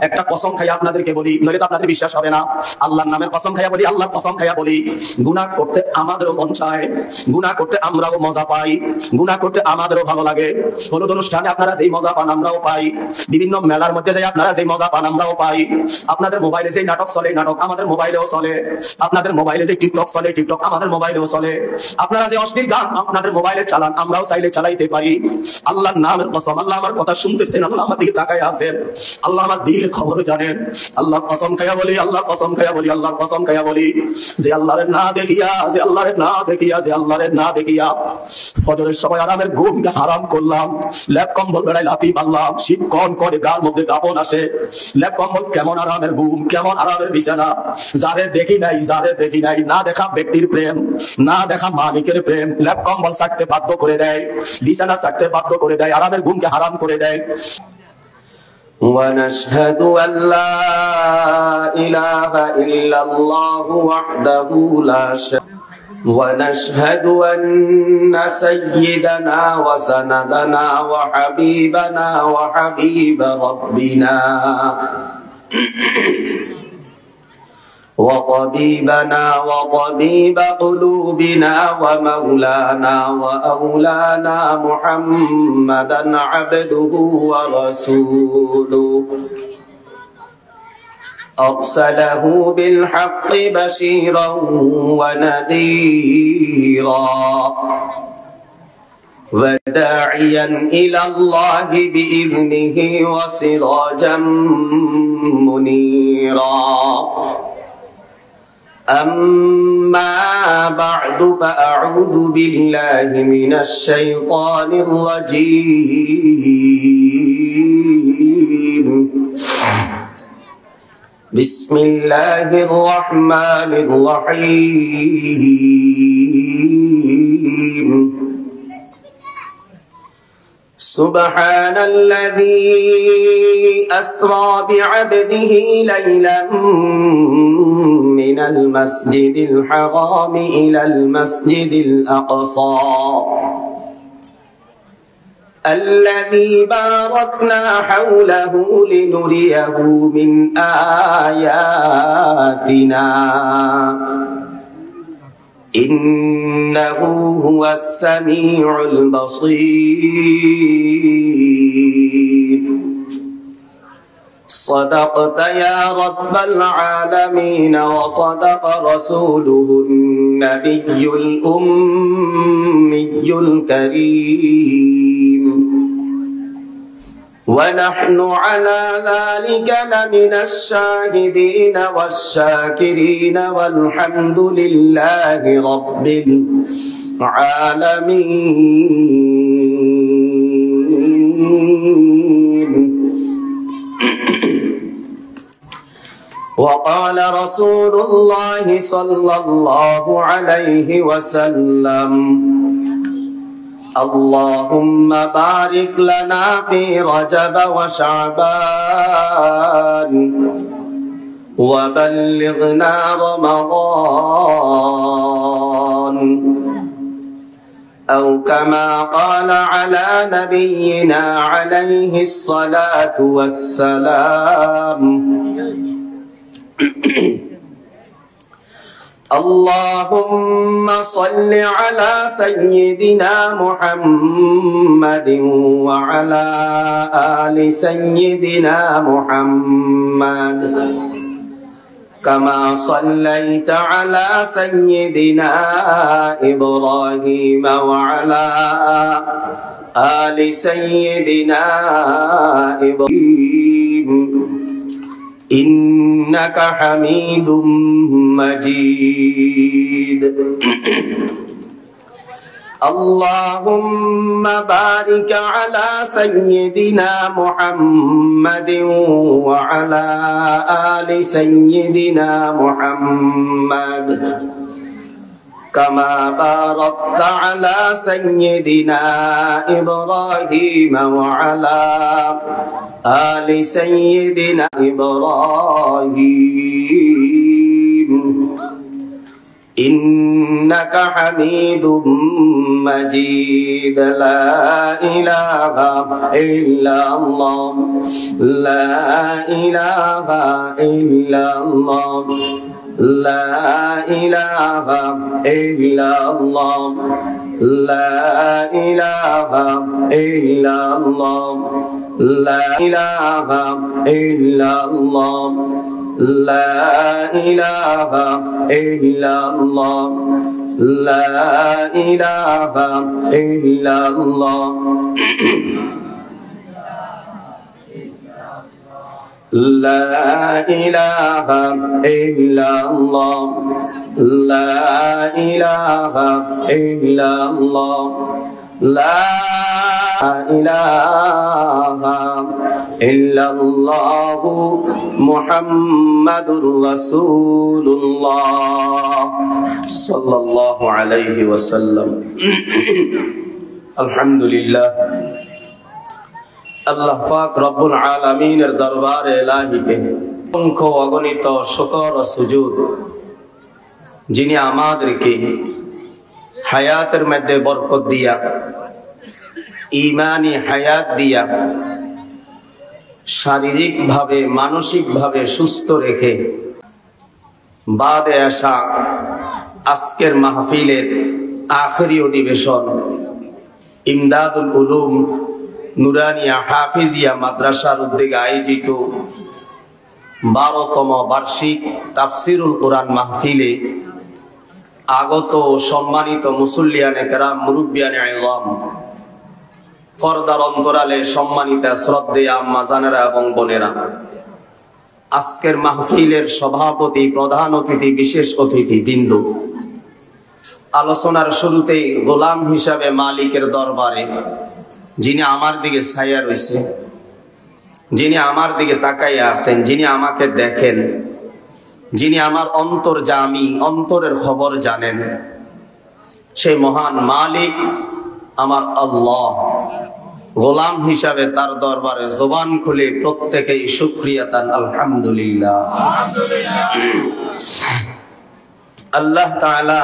একটা কসম খাইয়া আপনাদেরকে বলি, নইলে তো আপনাদের বিশ্বাস হবে না। আল্লাহর নামের কসম খাইয়া বলি, আল্লাহর কসম খাইয়া বলি, গুনাহ করতে আমাদেরও মন চায়, গুনাহ করতে আমরাও মজা পাই, গুনাহ করতে আমাদেরও ভালো লাগে। হলুদ অনুষ্ঠানে আপনারা যেই মজা পান আমরাও পাই, বিভিন্ন মেলার মধ্যে যাই আপনারা যেই মজা পান আমরাও পাই। আপনাদের মোবাইলে যে নাটক চলে, নাটক আমাদের মোবাইলেও চলে। আপনাদের মোবাইলে যে টিকটক চলে, টিকটক আমাদের মোবাইলেও চলে। আপনারা যে অশ্লীল গান আপনাদের মোবাইলে চালান, আমরাও চাইলে চালাইতে পারি। আল্লাহর নামের কসম, আল্লাহ আমার কথা শুনতেছেন, আল্লাহ আমার দিকে তাকায় আছেন, আল্লাহ আমার দিলের খবর জানেন। আল্লাহর কসম খাইয়া বলি, আল্লাহর কসম খাইয়া বলি, আল্লাহর কসম খাইয়া বলি, যে আল্লাহরে না দেখিয়া, যে আল্লাহরে না দেখিয়া, যে আল্লাহরে না দেখিয়া ফজরের সময় আরামের ঘুমকে হারাম করলাম। ল্যাপ কম্বল বেড়াই লাথি মারলাম, শীত কন করে গার মধ্যে কাঁপন আসে। ল্যাপ কম্বল কেমন আরামের ঘুম, কেমন আরামের বিছানা। যারে দেখি নাই, যারে দেখি নাই, না দেখা ব্যক্তির প্রেম, না দেখা মালিকের প্রেম ল্যাপ কম্বল ছাড়তে বাধ্য করে দেয়, বিছানা ছাড়তে বাধ্য করে দেয়, আরামের ঘুমকে হারাম করে দেয়। ونشهد أن لا إله إلا الله وحده لا شريك له ونشهد أن سيدنا وسندنا وحبيبنا وحبيب ربنا وطبيبنا وطبيب قلوبنا ومولانا وأولانا محمدا عبده ورسوله أرسله بالحق بشيرا ونذيرا وداعيا إلى الله بإذنه وسراجا منيرا أما بعد فأعوذ بالله من الشيطان الرجيم بسم الله الرحمن الرحيم سبحان الذي أسرى بعبده ليلا من المسجد الحرام إلى المسجد الأقصى الذي باركنا حوله لنريه من آياتنا إنه هو السميع البصير صدقت يا رب العالمين وصدق رسوله النبي الأمي الكريم ونحن على ذلك لمن الشاهدين والشاكرين والحمد لله رب العالمين. وقال رسول الله صلى الله عليه وسلم اللهم بارك لنا في رجب وشعبان وبلغنا رمضان أو كما قال على نبينا عليه الصلاة والسلام. اللهم صل على سيدنا محمد وعلى آل سيدنا محمد كما صليت على سيدنا إبراهيم وعلى آل سيدنا إبراهيم إنك حميد مجيد. اللهم بارك على سيدنا محمد وعلى آل سيدنا محمد كما باركت على سيدنا إبراهيم وعلى آل سيدنا إبراهيم إنك حميد مجيد لا إله إلا الله لا إله إلا الله لا إله إلا الله لا إله إلا الله لا إله إلا الله لا إله إلا الله لا إله إلا الله لا إله إلا الله لا إله إلا الله لا إله إلا الله محمد رسول الله صلى الله عليه وسلم الحمد لله আল্লাহ পাক রব্বুল আলামিনের দরবারে ইলাহিতে অসংখ্য অগণিত শুকর ও সুজুদ যিনি আমাদেরকে হায়াতের মধ্যে বরকত দিয়া ঈমানি হায়াত দিয়া শারীরিক ভাবে মানসিক ভাবে সুস্থ রেখে বাদে আসা আজকের মাহফিলের আখেরি অধিবেশন ইমদাদুল উলুম নুরানিয়া হাফিজিয়া মাদ্রাসার উদ্যোগে আয়োজিত 12তম বার্ষিক তাফসিরুল কোরআন মাহফিলে আগত সম্মানিত মুসল্লিয়ানে কেরাম মুরব্বিয়ানে আযম পর্দার অন্তরালে সম্মানিতা শ্রদ্ধেয় আম্মা জানেরা এবং বোনেরা, আজকের মাহফিলের সভাপতি, প্রধান অতিথি, বিশেষ অতিথি বিন্দু, আলোচনার শুরুতেই গোলাম হিসাবে মালিকের দরবারে যিনি আমার দিকে ছায়া রয়েছে, যিনি আমার দিকে তাকাইয়া আছেন, যিনি আমাকে দেখেন, যিনি আমার অন্তর জামি, অন্তরের খবর জানেন, সেই মহান মালিক আমার আল্লাহ, গোলাম হিসাবে তার দরবারে জবান খুলে প্রত্যেকেই শুকরিয়া তান আলহামদুলিল্লাহ। আল্লাহ তাআলা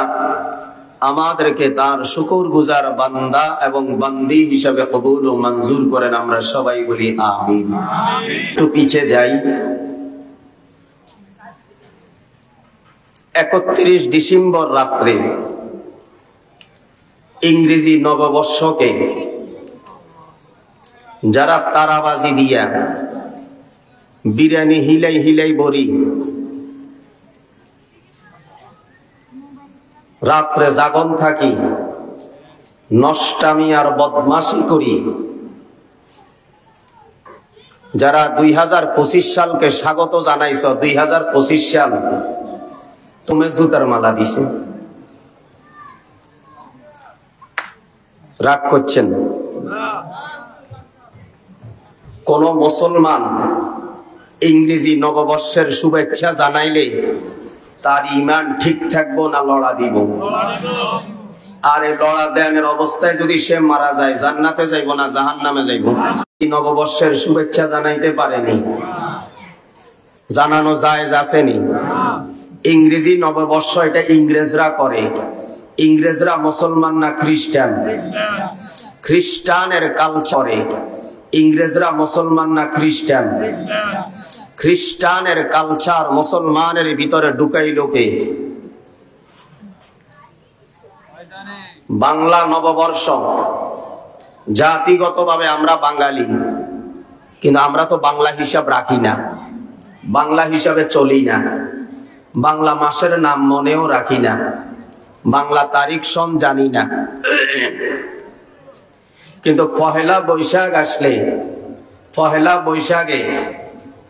আমাদেরকে তার শুকরগুজার বান্দা এবং বান্দি হিসাবে কবুল ও মঞ্জুর করেন, আমরা সবাই বলি আমিন। একটু পিছে যাই। 31 ডিসেম্বর রাত্রে ইংরেজি নববর্ষকে যারা তারাবাজি দিয়া বিরিয়ানি হিলাই হিলাই বড়ি রাত্রে জাগন থাকি, নষ্টামি আর বদমাশি করি, যারা 2025 সালকে স্বাগত জানাইছ, 2025 সাল তুমি জুতার মালা দিছ, রাগ করছেন? কোন মুসলমান ইংরেজি নববর্ষের শুভেচ্ছা জানাইলে তার ঈমান ঠিক থাকবো না লড়া দিব? আর এই লড়া দেনের অবস্থায় যদি সে মারা যায়, জান্নাতে যাইব না জাহান্নামে যাইব? নববর্ষের শুভেচ্ছা জানাইতে পারেনি, জানানো জায়েজ আসেনি। ইংরেজি নববর্ষ এটা ইংরেজরা করে। ইংরেজরা মুসলমান না খ্রিস্টান? খ্রিস্টানের কালচারে ইংরেজরা মুসলমান না খ্রিস্টান? খ্রিস্টানের কালচার মুসলমানের ভিতরে ঢুকাইল কে? বাংলা নববর্ষ, জাতিগতভাবে আমরা বাঙালি, কিন্তু আমরা তো বাংলা হিসাব রাখি না, বাংলা হিসাবে চলি না, বাংলা মাসের নাম মনেও রাখি না, বাংলা তারিখ সন জানি না। কিন্তু পহেলা বৈশাখ আসলে, পহেলা বৈশাখে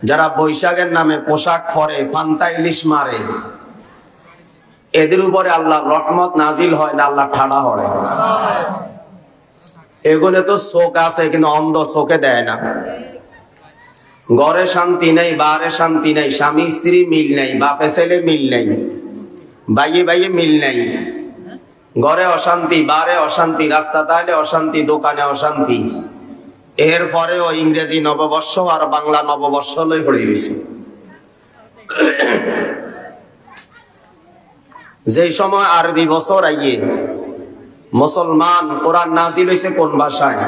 যারা বৈশাখের নামে পোশাক পরে, ফান্তা ইলিশ মারে, এদের উপরে আল্লাহর রহমত নাজিল হয় না, আল্লাহ ঠাড়া হয়। এগুলো তো চোখ আছে, কিন্তু অন্ধ চোখে দেয় না। ঘরে শান্তি নেই, বারে শান্তি নেই, স্বামী স্ত্রী মিল নেই, বাপে ছেলে মিল নেই, বাইয়ে বাইয়ে মিল নেই, ঘরে অশান্তি, বারে অশান্তি, রাস্তা তাইলে অশান্তি, দোকানে অশান্তি। এর পরেও ইংরেজি নববর্ষ আর বাংলা নববর্ষ লই পড়ে গেছে। যেই সময় আরবি বছর আইয়ে মুসলমান কোরআন নাজিল হইছে কোন ভাষায়?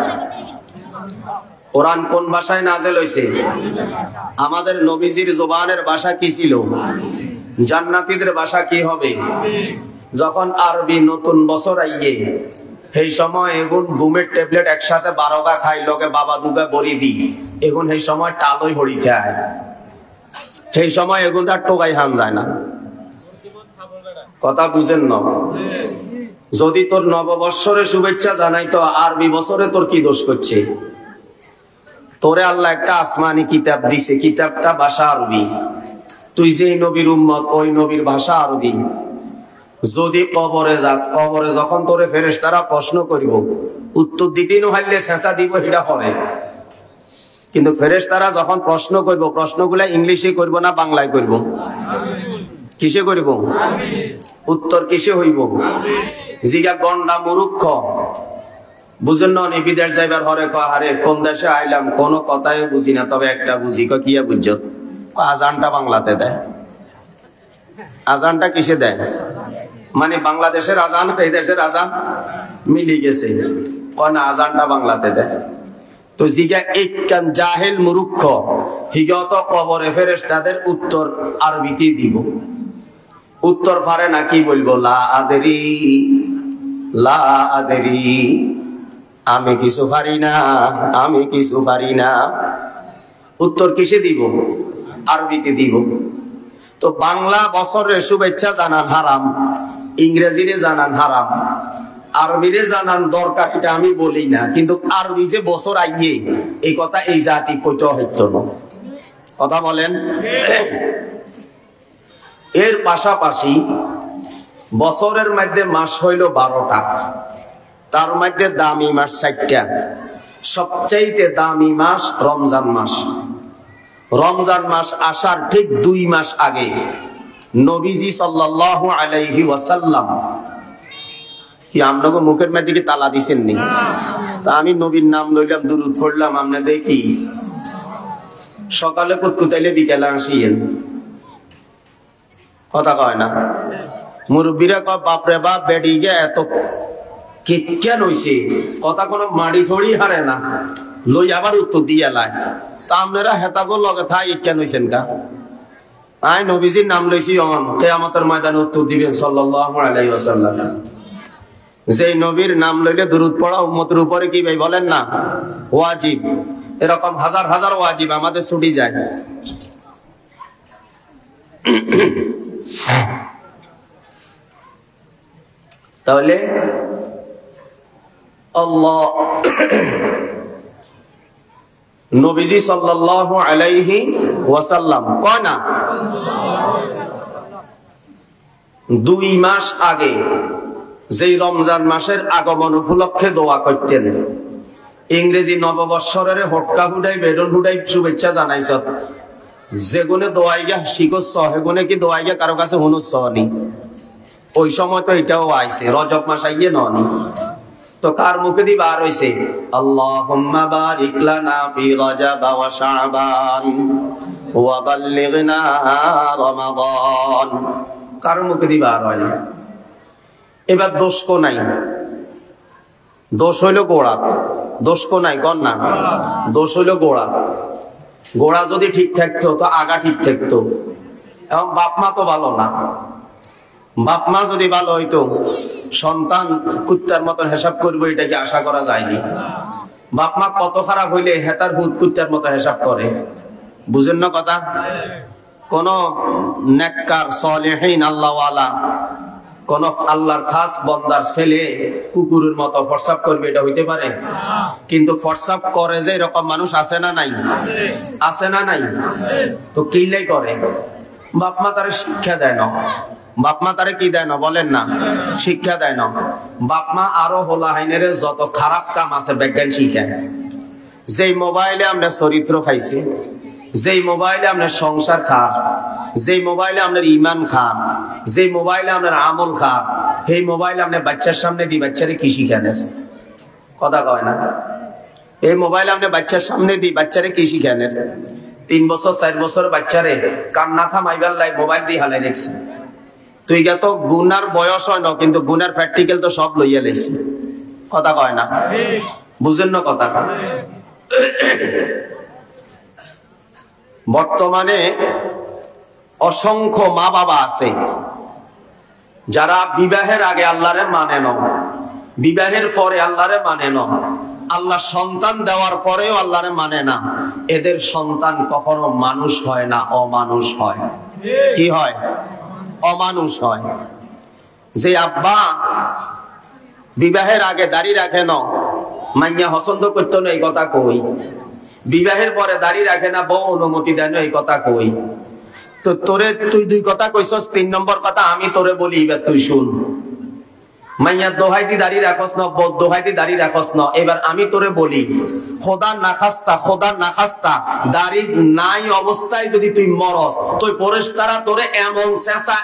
কোরআন কোন ভাষায় নাজিল হইছে? আমাদের নবীজির জবানের ভাষা কি ছিল? জান্নাতীদের ভাষা কি হবে? যখন আরবি নতুন বছর আইয়ে সেই সময় এগুন ঘুমের ট্যাবলেট একসাথে 12টা খাই লগে বাবা দুগা বড়ি দি এগুন সেই সময় টালই হড়ি খায়। সেই সময় এগুনটা টোকাই হান যায় না। কথা বুঝেন না? যদি তোর নববৎসরে শুভেচ্ছা জানাই তো আরবি বছরে তোর কি দোষ করছে? তোরে আল্লাহ একটা আসমানি কিতাব দিছে, কিতাবটা ভাষা আরবি। তুই যে নবীর উম্মত ওই নবীর ভাষা আরবি। যদি কবরে যাস, কবরে যখন তোরে ফেরেশতারা প্রশ্ন করিব উত্তর দিতে নহাইলে ছেঁচা দিব সেটা পরে। কিন্তু ফেরেশতারা যখন প্রশ্ন করব প্রশ্নগুলা ইংলিশে করব না বাংলায় করব? কিসে করব? উত্তর কিসে হইব? জিগা গন্ডা মুরুক্ষ বুঝেন না? বিদেশ যাইবার হরে কারে কোন দেশে আইলাম কোনো কথাই বুঝি না, তবে একটা বুঝি। কিয়া বুঝছ? আজানটা বাংলাতে দেয়। আজানটা কিসে দেয়? মানে বাংলাদেশের আজান এই দেশের আজান মিলি গেছে, কোন আজানটা বাংলাতে দেয়। তো জিগা একখান জাহেল মুরুক্ষ হিগত কবরে ফেরেশতাদের উত্তর আরবিতে দিব। উত্তর পারে না, কি বলবো? লা আদেরি, লা আদেরি, আমি কিছু পারি না, আমি কিছু পারি না। উত্তর কিসে দিব? আরবিতে দিব। তো বাংলা বছরের শুভেচ্ছা জানান হারাম, ইংরেজিরে জানান হারাম, আরবিরে জানান দরকার, এটা আমি বলি না। কিন্তু আরবি যে বছর আইয়ে এই কথা এই জাতি কইতে হইতো না। কথা বলেন? এর পাশাপাশি বছরের মধ্যে মাস হইল 12টা, তার মধ্যে দামি মাস 4টা। সবচাইতে দামি মাস রমজান মাস। রমজান মাস আসার ঠিক 2 মাস আগে নবীজি সাল্লাল্লাহু আলাইহি ওয়াসাল্লাম কি আপনাকে মুখের মধ্যে কি তালা দিছেন নি? তা আমি নবীর নাম লইলাম, দুরূদ পড়লাম, আপনি দেখি সকালে কুতকুতাইলে বিকেলে আসিয়েন। কথা কয় না? মুরব্বীরা কয় বাপরে বাপ বেডি গে এত কেন হইছে, কথা কোনো মাড়ি থড়ি হারে না, লই আবার উত্তর দিয়ে লাই। তা আপনারা হেতাগো লগে থাই কেন হইছেন কা? আই নবীজির নাম লইছি অন কিয়ামতের ময়দানে উত্তর দিবেন সাল্লাল্লাহু আলাইহি ওয়াসাল্লাম। যে নবীর নাম লইলে দুরূদ পড়া উম্মতের উপরে কি ভাই বলেন না ওয়াজিব? এরকম হাজার হাজার ওয়াজিব আমাদের ছুটি যায়। তাহলে আল্লাহ নবীজি সাল্লাল্লাহু আলাইহি ওয়াসাল্লাম কয় না 2 মাস আগে যেই রমজান মাসের আগমন উপলক্ষে দোয়া করতেন। ইংরেজি নববৎসরের হটকা হুডাই বেডন হুডাই শুভেচ্ছা জানাইছ, যেগুনে দোয়াই গা শিখছ সেগুনে কি দোয়াই গা কারো কাছে হুনুস নি? ওই সময় তো এটাও আইছে, রজব মাস আইয়ে ননি। তো কার মুখে দি বার হইছে আল্লাহুম্মা বারিক লানা ফি রজব ওয়া শাবান ওয়া বাল্লিগনা রমাদান। কার মুখে দি বার হয় না। এবার দোষ কো নাই? দোষ হইল গোড়া। দোষ কো নাই? কর না, দোষ হইল গোড়া। গোড়া যদি ঠিক থাকতো তো আগা ঠিক থাকতো। এবং বাপ মা তো ভালো না। বাপ মা যদি ভালো হইতো সন্তান কুত্তার মতন হিসাব করবো, এটাকে আশা করা যায়নি। বাপ মা কত খারাপ হইলে হেতার হুদ কুত্তার মতো হিসাব করে, বুঝেন না কথা? কোন নেককার সালেহীন আল্লাহওয়ালা কোন আল্লাহর খাস বন্দার ছেলে কুকুরের মতো ফরসাব করবে, এটা হইতে পারে? কিন্তু ফরসাব করে যে এরকম মানুষ আছে না নাই? আছে না নাই? তো কিলাই করে? বাপ মা তারে শিক্ষা দেয় না। বাপ মা তারে কি দেয় না বলেন না? শিক্ষা দেয় না। বাপ মা আরো হোলা হাইনের যত খারাপ কাম আছে বিজ্ঞান শিখায়। যেই মোবাইলে আমরা চরিত্র খাইছি, যেই মোবাইলে আপনার সংসার খান, যেই মোবাইলে আপনার ইমান খান, যেই মোবাইলে আপনার আমল খান, সেই মোবাইলে আপনার বাচ্চার সামনে দিই বাচ্চারে কি শিখানের? কথা কয় না? এই মোবাইলে আপনার বাচ্চার সামনে দিই বাচ্চারে কি শিখানের? 3 বছর 4 বছর বাচ্চারে কান্না থামাইবার লাই মোবাইল দিয়ে হালাই রেখছে। তুই তো গুনার বয়স হয় না, কিন্তু গুনার প্র্যাকটিক্যাল তো সব লইয়া লাইছি। কথা কয় না, বুঝেন না কথা? বর্তমানে অসংখ্য মা বাবা আছে যারা বিবাহের আগে আল্লাহরে মানে না, বিবাহের পরে আল্লাহরে মানে না, আল্লাহ সন্তান দেওয়ার পরেও আল্লাহরে মানে না। এদের সন্তান কখনো মানুষ হয় না, অমানুষ হয়। কি হয়? অমানুষ হয়। যে আব্বা বিবাহের আগে দাড়ি রাখে না, মাইয়া পছন্দ করতো না, এই কথা কই। বিবাহের পরে দাড়ি রাখে না, বউ অনুমতি দেয় না, এই কথা কই। তো তোরে তুই দুই কথা কইছস, 3 নম্বর কথা আমি তোরে বলি, এবার তুই শুন। মাইয়া দোহাই দি দাড়ি রাখস না, বউ দোহাই দি দাড়ি রাখস না, এবার আমি তোরে বলি, খোদা না খাস্তা দাড়ি নাই অবস্থায় যদি তুই মরস, তুই ফেরেশতারা তোরে এমন চেঁচা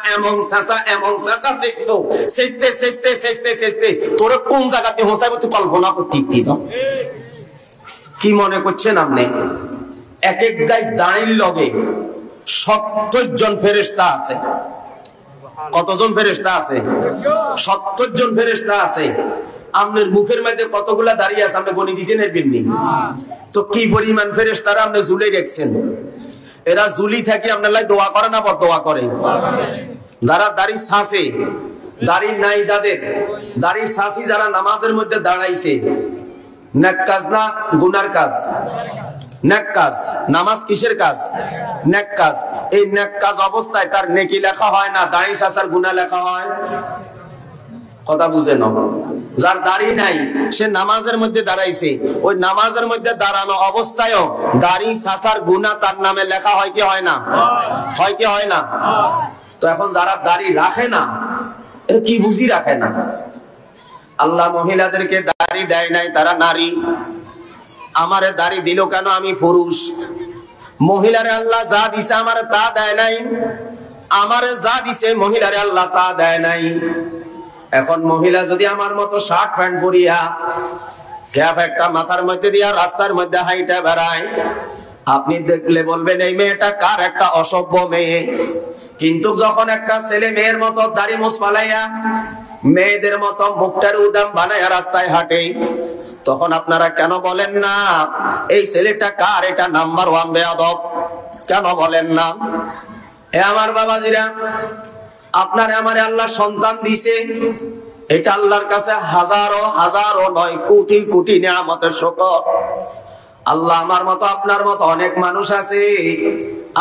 চেঁচতে তোরে কোন জায়গাতে হোসাইব তুই কল্পনা করতে না। কি মনে করছেন আপনি? এক এক গাইস দাঁড়ির লগে 70 জন ফেরেশতা আছে। কতজন ফেরেশতা আছে? 70 জন ফেরেশতা আছে। আপনার মুখের মধ্যে কতগুলা দাঁড়িয়ে আছে আপনি গণি দিতে নেবেননি? তো কি পরিমাণ ফেরেশতারা আপনি ঝুলে রেখেছেন। এরা ঝুলি থেকে আপনার লাই দোয়া করে না, বদদোয়া করে। যারা দাড়ি ছাঁচে, দাড়ি নাই যাদের, দাড়ি ছাঁচি যারা নামাজের মধ্যে দাঁড়াইছে, নেক কাজ না গুনার কাজ? নেক কাজ। নামাজ কিসের কাজ? নেক কাজ। এই নেক কাজ অবস্থায় তার নেকি লেখা হয় না, দাড়ি ছাঁচার গুনাহ লেখা হয়। কথা বুঝে না? যার দাড়ি নাই সে নামাজের মধ্যে দাঁড়াইছে, ওই নামাজের মধ্যে দাঁড়ানো অবস্থায়ও দাড়ি ছাঁচার গুনাহ তার নামে লেখা হয় কি হয় না? হয় কি হয় না? তো এখন যারা দাড়ি রাখে না, এটা কি বুঝি রাখে না? আল্লাহ মহিলাদেরকে দাড়ি দেয় নাই, তারা নারী। আমারে দাড়ি দিল কেন? আমি পুরুষ। মহিলারে আল্লাহ যা দিছে আমারে তা দেয় নাই, আমারে যা দিছে মহিলারে আল্লাহ তা দেয় নাই। এখন মহিলা যদি আমার মতো শার্ট প্যান্ট পরিয়া ক্যাপ একটা মাথার মধ্যে দিয়া রাস্তার মধ্যে হাইটা বেড়ায়, আপনি দেখলে বলবেন এই মেয়েটা কার একটা অসভ্য মেয়ে। কিন্তু যখন একটা ছেলে মেয়ের মতো দাড়ি মুছ পালাইয়া মেয়েদের মতো মুখটার উদাম বানাইয়া রাস্তায় হাঁটে, তখন আপনারা কেন বলেন না এই ছেলেটা কার? এটা নাম্বার 1 বেয়াদব। কেন বলেন না? এ আমার বাবাজিরা, আপনার আমারে আল্লাহ সন্তান দিছে, এটা আল্লাহর কাছে হাজারো হাজারো নয় কোটি কোটি নিয়ামতের শুকর। আল্লাহ আমার মতো আপনার মতো অনেক মানুষ আছে,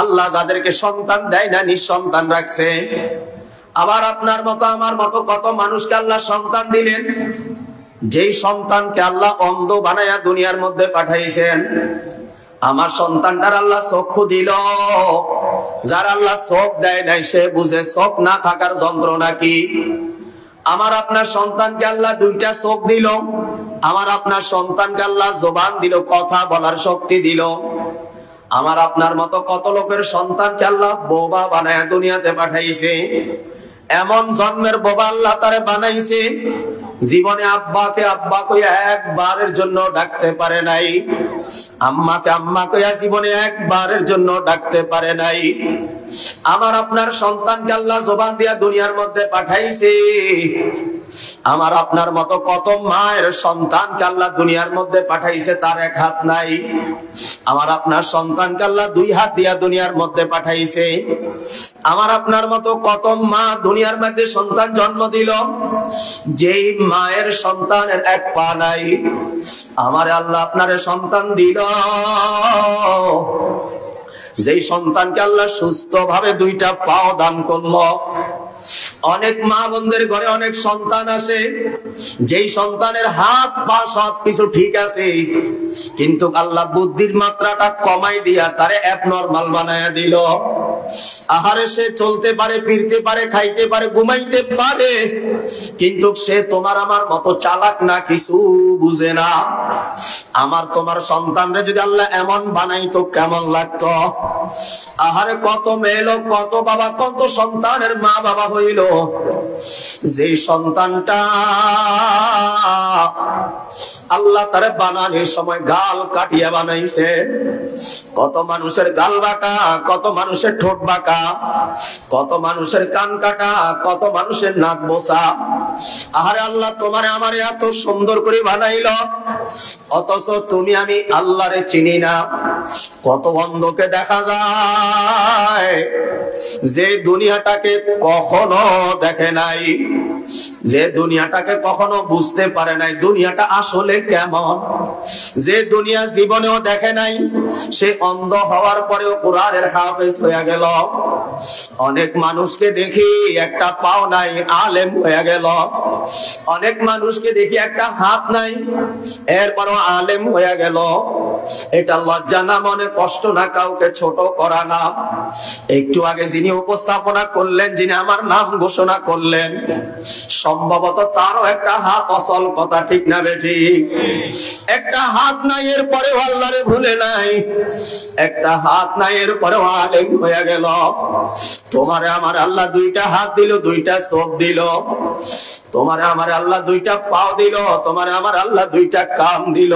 আল্লাহ যাদেরকে সন্তান দেয় না নিঃসন্তান রাখছে। আবার আপনার মতো আমার মতো কত মানুষকে আল্লাহ সন্তান দিলেন, যেই সন্তানকে আল্লাহ অন্ধ বানায়া দুনিয়ার মধ্যে পাঠাইছেন। আমার সন্তানটার আল্লাহ চক্ষু দিল, যার আল্লাহ চোখ দেয় নাই সে বুঝে চোখ না থাকার যন্ত্রণা কি। আমার আপনার সন্তানকে আল্লাহ 2টা চোখ দিল, আমার আপনার সন্তানকে আল্লাহ জবান দিল, কথা বলার শক্তি দিল। আমার আপনার মতো কত লোকের সন্তানকে আল্লাহ বোবা বানায়া দুনিয়াতে পাঠাইছে। এমন জন্মের বোবা আল্লাহ তারে বানাইছে, জীবনে আব্বাকে আব্বা কইয়া একবারের জন্য ডাকতে পারে নাই, আম্মাকে আম্মা কইয়া জীবনে একবারের জন্য ডাকতে পারে নাই। আমার আপনার সন্তানকে আল্লাহ জবান দিয়া দুনিয়ার মধ্যে পাঠাইছে। আমার আপনার মতো কত মায়ের সন্তানকে আল্লাহ দুনিয়ার মধ্যে পাঠাইছে, তার 1 হাত নাই। আমার আপনার সন্তানকে আল্লাহ 2 হাত দিয়া দুনিয়ার মধ্যে পাঠাইছে। আমার আপনার মতো কত মা দুনিয়ার মধ্যে সন্তান জন্ম দিল, যেই মায়ের সন্তানের 1 পা নাই। আমার আল্লাহ আপনার সন্তান দিল, যেই সন্তানকে আল্লাহ সুস্থ ভাবে 2টা পাও দান করলো। অনেক মা বোনদের ঘরে অনেক সন্তান আছে, যেই সন্তানের হাত পা সবকিছু ঠিক আছে, কিন্তু আল্লাহ বুদ্ধির মাত্রাটা কমাই দিয়া তারে অ্যাবনরমাল বানায়া দিল। আহারে সে চলতে পারে, ফিরতে পারে, খাইতে পারে, ঘুমাইতে পারে, কিন্তু সে তোমার আমার মতো চালাক না, কিছু বুঝে না। আমার তোমার সন্তানরে যদি আল্লাহ এমন বানাইতো কেমন লাগতো? আহারে কত মেয়ে লোক, কত বাবা, কত সন্তানের মা বাবা হইল, যে সন্তানটা আল্লাহ তারে বানানোর সময় গাল কাটিয়া বানাইছে। কত মানুষের গাল বাঁকা, কত মানুষের ঠোঁট বাঁকা, কত মানুষের কান কাটা, কত মানুষের নাক বোসা। আরে আল্লাহ তোমারে আমারে এত সুন্দর করে বানাইলো, অথচ তুমি আমি আল্লাহরে চিনি না। কত অন্ধকে দেখা যায় যে দুনিয়াটাকে কখনো দেখে নাই, যে দুনিয়াটাকে কখনো বুঝতে পারে নাই দুনিয়াটা আসলে কেমন, যে দুনিয়া জীবনেও দেখে নাই, সে অন্ধ হওয়ার পরেও কোরআনের হাফেজ হয়ে গেল। অনেক মানুষকে দেখি একটা পাও নাই, আলেম হয়ে গেল। অনেক মানুষকে দেখি একটা হাত নাই, এরপরও আলেম হয়ে গেল। এটা লজ্জা না, মনে কষ্ট না, কাউকে ছোট করা না। একটু আগে যিনি উপস্থাপনা করলেন, যিনি আমার নাম ঘোষণা করলেন, সম্ভবত তারও একটা হাত অচল, কথা ঠিক না বেঠিক? একটা হাত নাই, এরপরেও আল্লাহরে ভুলে নাই। একটা হাত নাই, এরপরেও আলেম হয়ে গেল। তোমারে আমার আল্লাহ দুইটা হাত দিল, দুইটা চোখ দিল। তোমারে আমার আল্লাহ দুইটা পাও দিল, তোমারে আমার আল্লাহ দুইটা কান দিল।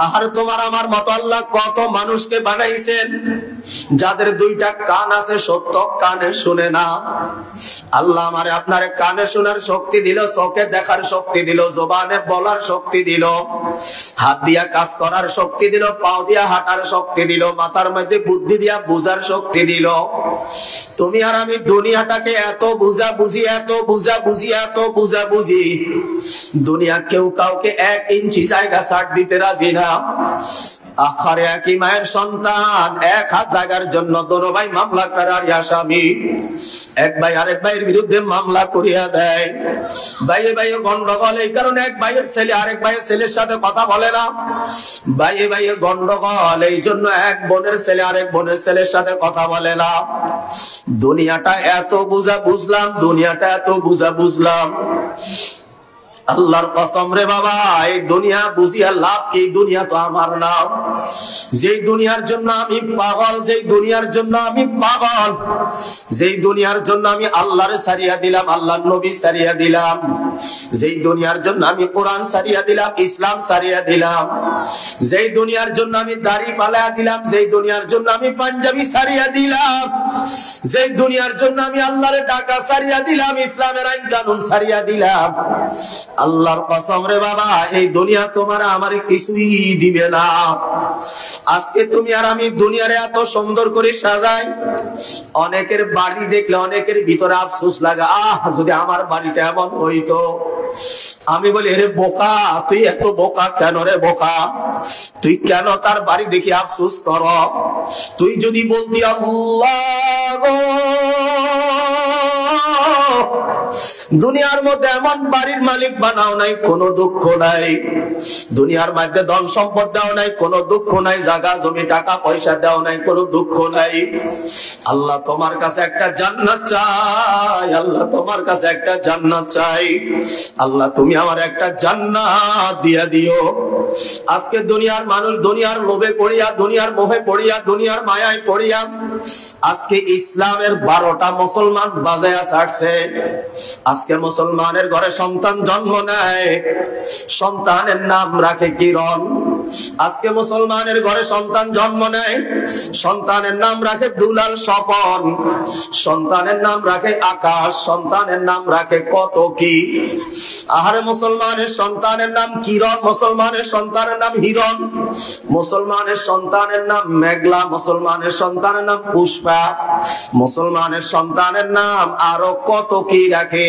আর তোমার আমার মতো আল্লাহ কত মানুষকে বানাইছেন যাদের দুইটা কান আছে, সত্য কানে শুনে না। আল্লাহ আমারে আপনারে কানে শোনার শক্তি দিল, চোখে দেখার শক্তি দিল, জবানে বলার শক্তি দিল, হাত দিয়া কাজ করার শক্তি দিল, পাও দিয়া হাঁটার শক্তি দিল, মাথার মধ্যে বুদ্ধি দিয়া বুঝার শক্তি দিল। তুমি আর আমি দুনিয়াটাকে এত বুঝা বুঝি, এত বুঝা বুঝি, এত বুঝা বুঝি, দুনিয়া কেউ কাউকে 1 ইঞ্চি জায়গা ছাড় দিতে রাজি না। আখারে একই মায়ের সন্তান, 1 হাত জায়গার জন্য দোনো ভাই মামলা করার আসামি। এক ভাই আরেক ভাইয়ের বিরুদ্ধে মামলা করিয়া দেয়। ভাইয়ে ভাইয়ে গন্ডগোল, এই কারণে এক ভাইয়ের ছেলে আরেক ভাইয়ের ছেলের সাথে কথা বলে না। ভাইয়ে ভাইয়ে গন্ডগোল, এই জন্য এক বোনের ছেলে আরেক বোনের ছেলের সাথে কথা বলে না। দুনিয়াটা এত বুঝা বুঝলাম, দুনিয়াটা এত বুঝা বুঝলাম, আল্লাহর কসম রে বাবা, এই দুনিয়া বুঝিয়া লাভ কি? দুনিয়া তো আমার না। যেই দুনিয়ার জন্য আমি পাগল, যেই দুনিয়ার জন্য আমি পাগল, যেই দুনিয়ার জন্য আমি আল্লাহরে সারিয়া দিলাম, আল্লাহর নবী সারিয়া দিলাম, যেই দুনিয়ার জন্য আমি কোরআন সারিয়া দিলাম, ইসলাম সারিয়া দিলাম, যেই দুনিয়ার জন্য আমি দাড়ি পালায়া দিলাম, যেই দুনিয়ার জন্য আমি পাঞ্জাবি সারিয়া দিলাম, যেই দুনিয়ার জন্য আমি আল্লাহরে ডাকা সারিয়া দিলাম, ইসলামের আইন কানুন সারিয়া দিলাম, আল্লাহর কসম রে বাবা, এই দুনিয়া তোমার আমার কিছুই দিবে না। আজকে তুমি আর আমি দুনিয়ারে এত সুন্দর করে সাজাই, অনেকের বাড়ি দেখলে অনেকের ভিতরে আফসোস লাগে, যদি আমার বাড়িটা এমন হইতো। আমি বলি, রে বোকা, তুই এত বোকা কেন রে বোকা? তুই কেন তার বাড়ি দেখি আফসোস কর? তুই যদি বলতি আল্লাহ গো, দুনিয়ার মধ্যে এমন বাড়ির মালিক বানাও নাই, কোনো দুঃখ নাই। দুনিয়ার মধ্যে ধন সম্পদ দাও নাই, কোনো দুঃখ নাই। জায়গা জমি টাকা পয়সা দাও নাই, কোনো দুঃখ নাই। আল্লাহ তোমার কাছে একটা জান্নাত চাই, আল্লাহ তোমার কাছে একটা জান্নাত চাই। আল্লাহ তুমি আমার একটা জান্নাত দিয়া দিও। আজকে দুনিয়ার মানুষ দুনিয়ার লোভে পড়িয়া, দুনিয়ার মোহে পড়িয়া, দুনিয়ার মায়ায় পড়িয়া আজকে ইসলামের 12টা মুসলমান বাজায়া ছাড়ছে। আজকে মুসলমানের ঘরে সন্তান জন্ম নেয়, সন্তানের নাম রাখে কিরণ। আজকে মুসলমানের ঘরে সন্তান জন্ম নেয়, সন্তানের নাম রাখে দুলাল স্বপন, সন্তানের নাম রাখে আকাশ, সন্তানের নাম রাখে কত কি। আহারে মুসলমানের সন্তানের নাম কিরণ, মুসলমানের সন্তানের নাম হিরণ, মুসলমানের সন্তানের নাম মেঘলা, মুসলমানের সন্তানের নাম পুষ্পা, মুসলমানের সন্তানের নাম আরো কত কি রাখে।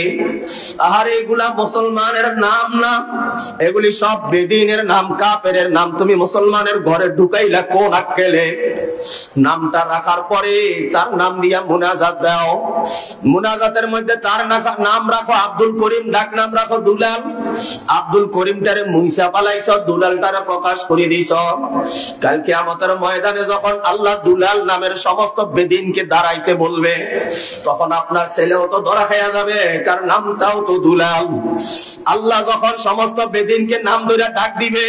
আর এগুলা মুসলমানের নাম না, এগুলি সব বেদিনের নাম, কাফেরের নাম। তুমি মুসলমানের ঘরে ঢুকাইলা কোন আক্কেলে? নামটা রাখার পরে তার নাম দিয়া মুনাজাত দাও। মুনাজাতের মধ্যে তার নাম রাখো আব্দুল করিম, ডাক নাম রাখো দুলাল। আব্দুল করিমটারে মুইসা পালাইছ, দুলালটারে প্রকাশ করে দিছ। কাল কিয়ামতের ময়দানে যখন আল্লাহ দুলাল নামের সমস্ত বেদিনকে দাঁড়াইতে বলবে, তখন আপনার ছেলেও তো ধরা খাইয়া যাবে, কার নামটাও তো দুলাল। আল্লাহ যখন সমস্ত বেদিনকে নাম ধরে ডাক দিবে,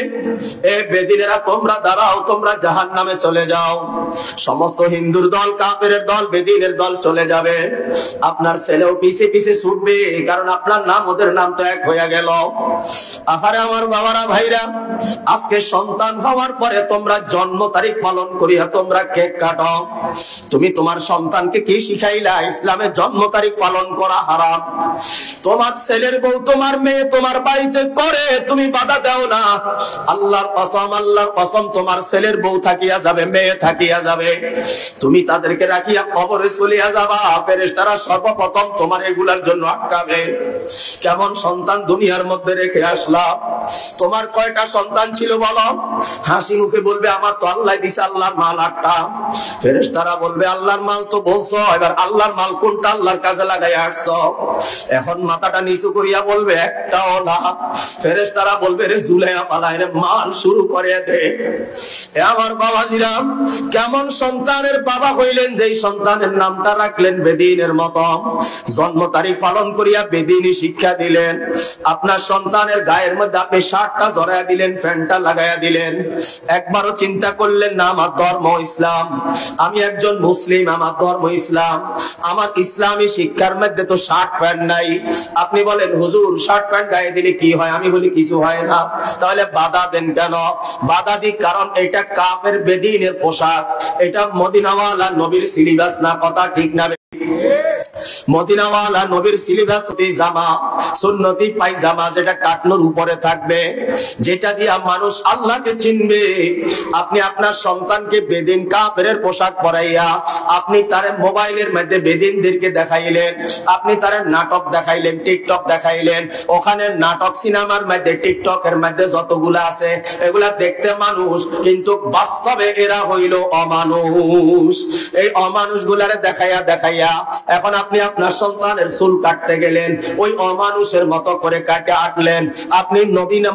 এ বেদিনেরা তোমরা দাঁড়াও, তোমরা জাহান্নামে চলে যাও। সমস্ত হিন্দুর দল, কাফেরের দল, বেদিনের দল চলে যাবে। আপনার ছেলেও পিছে পিছে ছুটবে, কারণ আপনার নাম ওদের নাম তো এক হয়ে গেল। আহারে আমার বাবারা ভাইরা, আজকে সন্তান হওয়ার পরে তোমরা জন্ম তারিখ পালন করিয়া তোমরা কেক কাটো। তুমি তোমার সন্তানকে কি শিখাইলা? ইসলামে জন্ম তারিখ পালন করা হারাম। তোমার ছেলের বউ তোমার মেয়ে তোমার বাড়িতে করে, তুমি বাধা দাও না। আল্লাহর কসম তোমার ছেলের বউ থাকিয়া যাবে, মেয়ে থাকিয়া যাবে, তুমি তাদেরকে রাখিয়া কবরে চলিয়া যাবা, ফেরেশতারা সর্বপ্রথম তোমার এগুলার জন্য আটকাবে। কেমন সন্তান দুনিয়ার মধ্যে রেখে আসলা? তোমার কয়টা সন্তান ছিল বলো? হাসি মুখে বলবে আমার তো আল্লাহ দিছে, আল্লাহর মাল 8টা। ফেরেশতারা বলবে আল্লাহর মাল তো বলছো, এবার আল্লাহর মাল কোনটা আল্লাহর কাজে লাগাই আসছো? এখন মাথাটা নিচু করিয়া বলবে একটাও না। ফেরেশতারা বলবে রে জুলাইয়া পালায় রে, মাল শুরু করে দে। আমার বাবাজিরা, কেমন সন্তানের বাবা হইলেন যেই সন্তানের নামটা রাখলেন বেদিনের মতো, জন্ম তারিখ পালন করিয়া বেদিনী শিক্ষা দিলেন। আপনার সন্তানের গায়ের মধ্যে আপনি শার্টটা জড়াইয়া দিলেন, প্যান্টটা লাগাইয়া দিলেন, একবারও চিন্তা করলেন না আমার ধর্ম ইসলাম, আমি একজন মুসলিম, আমার ধর্ম ইসলাম, আমার ইসলামী শিক্ষার মধ্যে তো শার্ট প্যান্ট নাই। আপনি বলেন হুজুর শার্ট প্যান্ট গায়ে দিলে কি হয়? আমি বলি কিছু হয় না। তাহলে বাধা দেন কেন? বাধা দিই কারণ এটা কাফের বেদিনের পোশাক, এটা মদিনাওয়ালা নবীর সিলেবাস না। কথা ঠিক না? মদিনাওয়ালা নবীর সিলেবাস জামা, সুন্নতি পায়জামা, যেটা টাকনোর উপরে থাকবে, যেটা দিয়া মানুষ আল্লাহকে চিনবে। আপনি আপনার সন্তানকে বেদিন কাফেরের পোশাক পরাইয়া আপনি তার মোবাইলের মধ্যে বেদিনদেরকে দেখাইলেন, আপনি তার নাটক দেখাইলেন, টিকটক দেখাইলেন। ওখানে নাটক সিনেমার মধ্যে টিকটকের মধ্যে যতগুলা আছে এগুলা দেখতে মানুষ, কিন্তু বাস্তবে এরা হইল অমানুষ। এই অমানুষ গুলারে দেখাইয়া দেখাইয়া এখন আপনি আপনার সন্তানের চুল কাটতে গেলেন, ওই অমানুষের মতো করে কাটে আটলেন। আপনি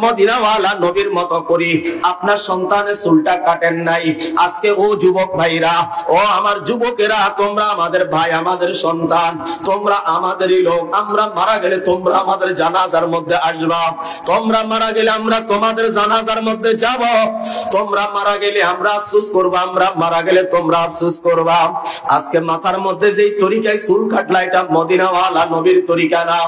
মদিনাওয়ালা নবীর মতো করি আপনার সন্তানের চুলটা কাটেন নাই। আজকে ও যুবক ভাইরা, ও আমার যুবকেরা, তোমরা আমাদের ভাই, আমাদের সন্তান, তোমরা আমাদেরই লোক। আমরা মারা গেলে তোমরা আমাদের জানাজার মধ্যে আসবা, তোমরা মারা গেলে আমরা তোমাদের জানাজার মধ্যে যাব। তোমরা মারা গেলে আমরা আফসোস করবা, আমরা মারা গেলে তোমরা আফসোস করবা। আজকে মাথার মধ্যে যেই তরিকায় চুল কাটলা, এটা মদিনাওয়ালা নবীর তরিকা না,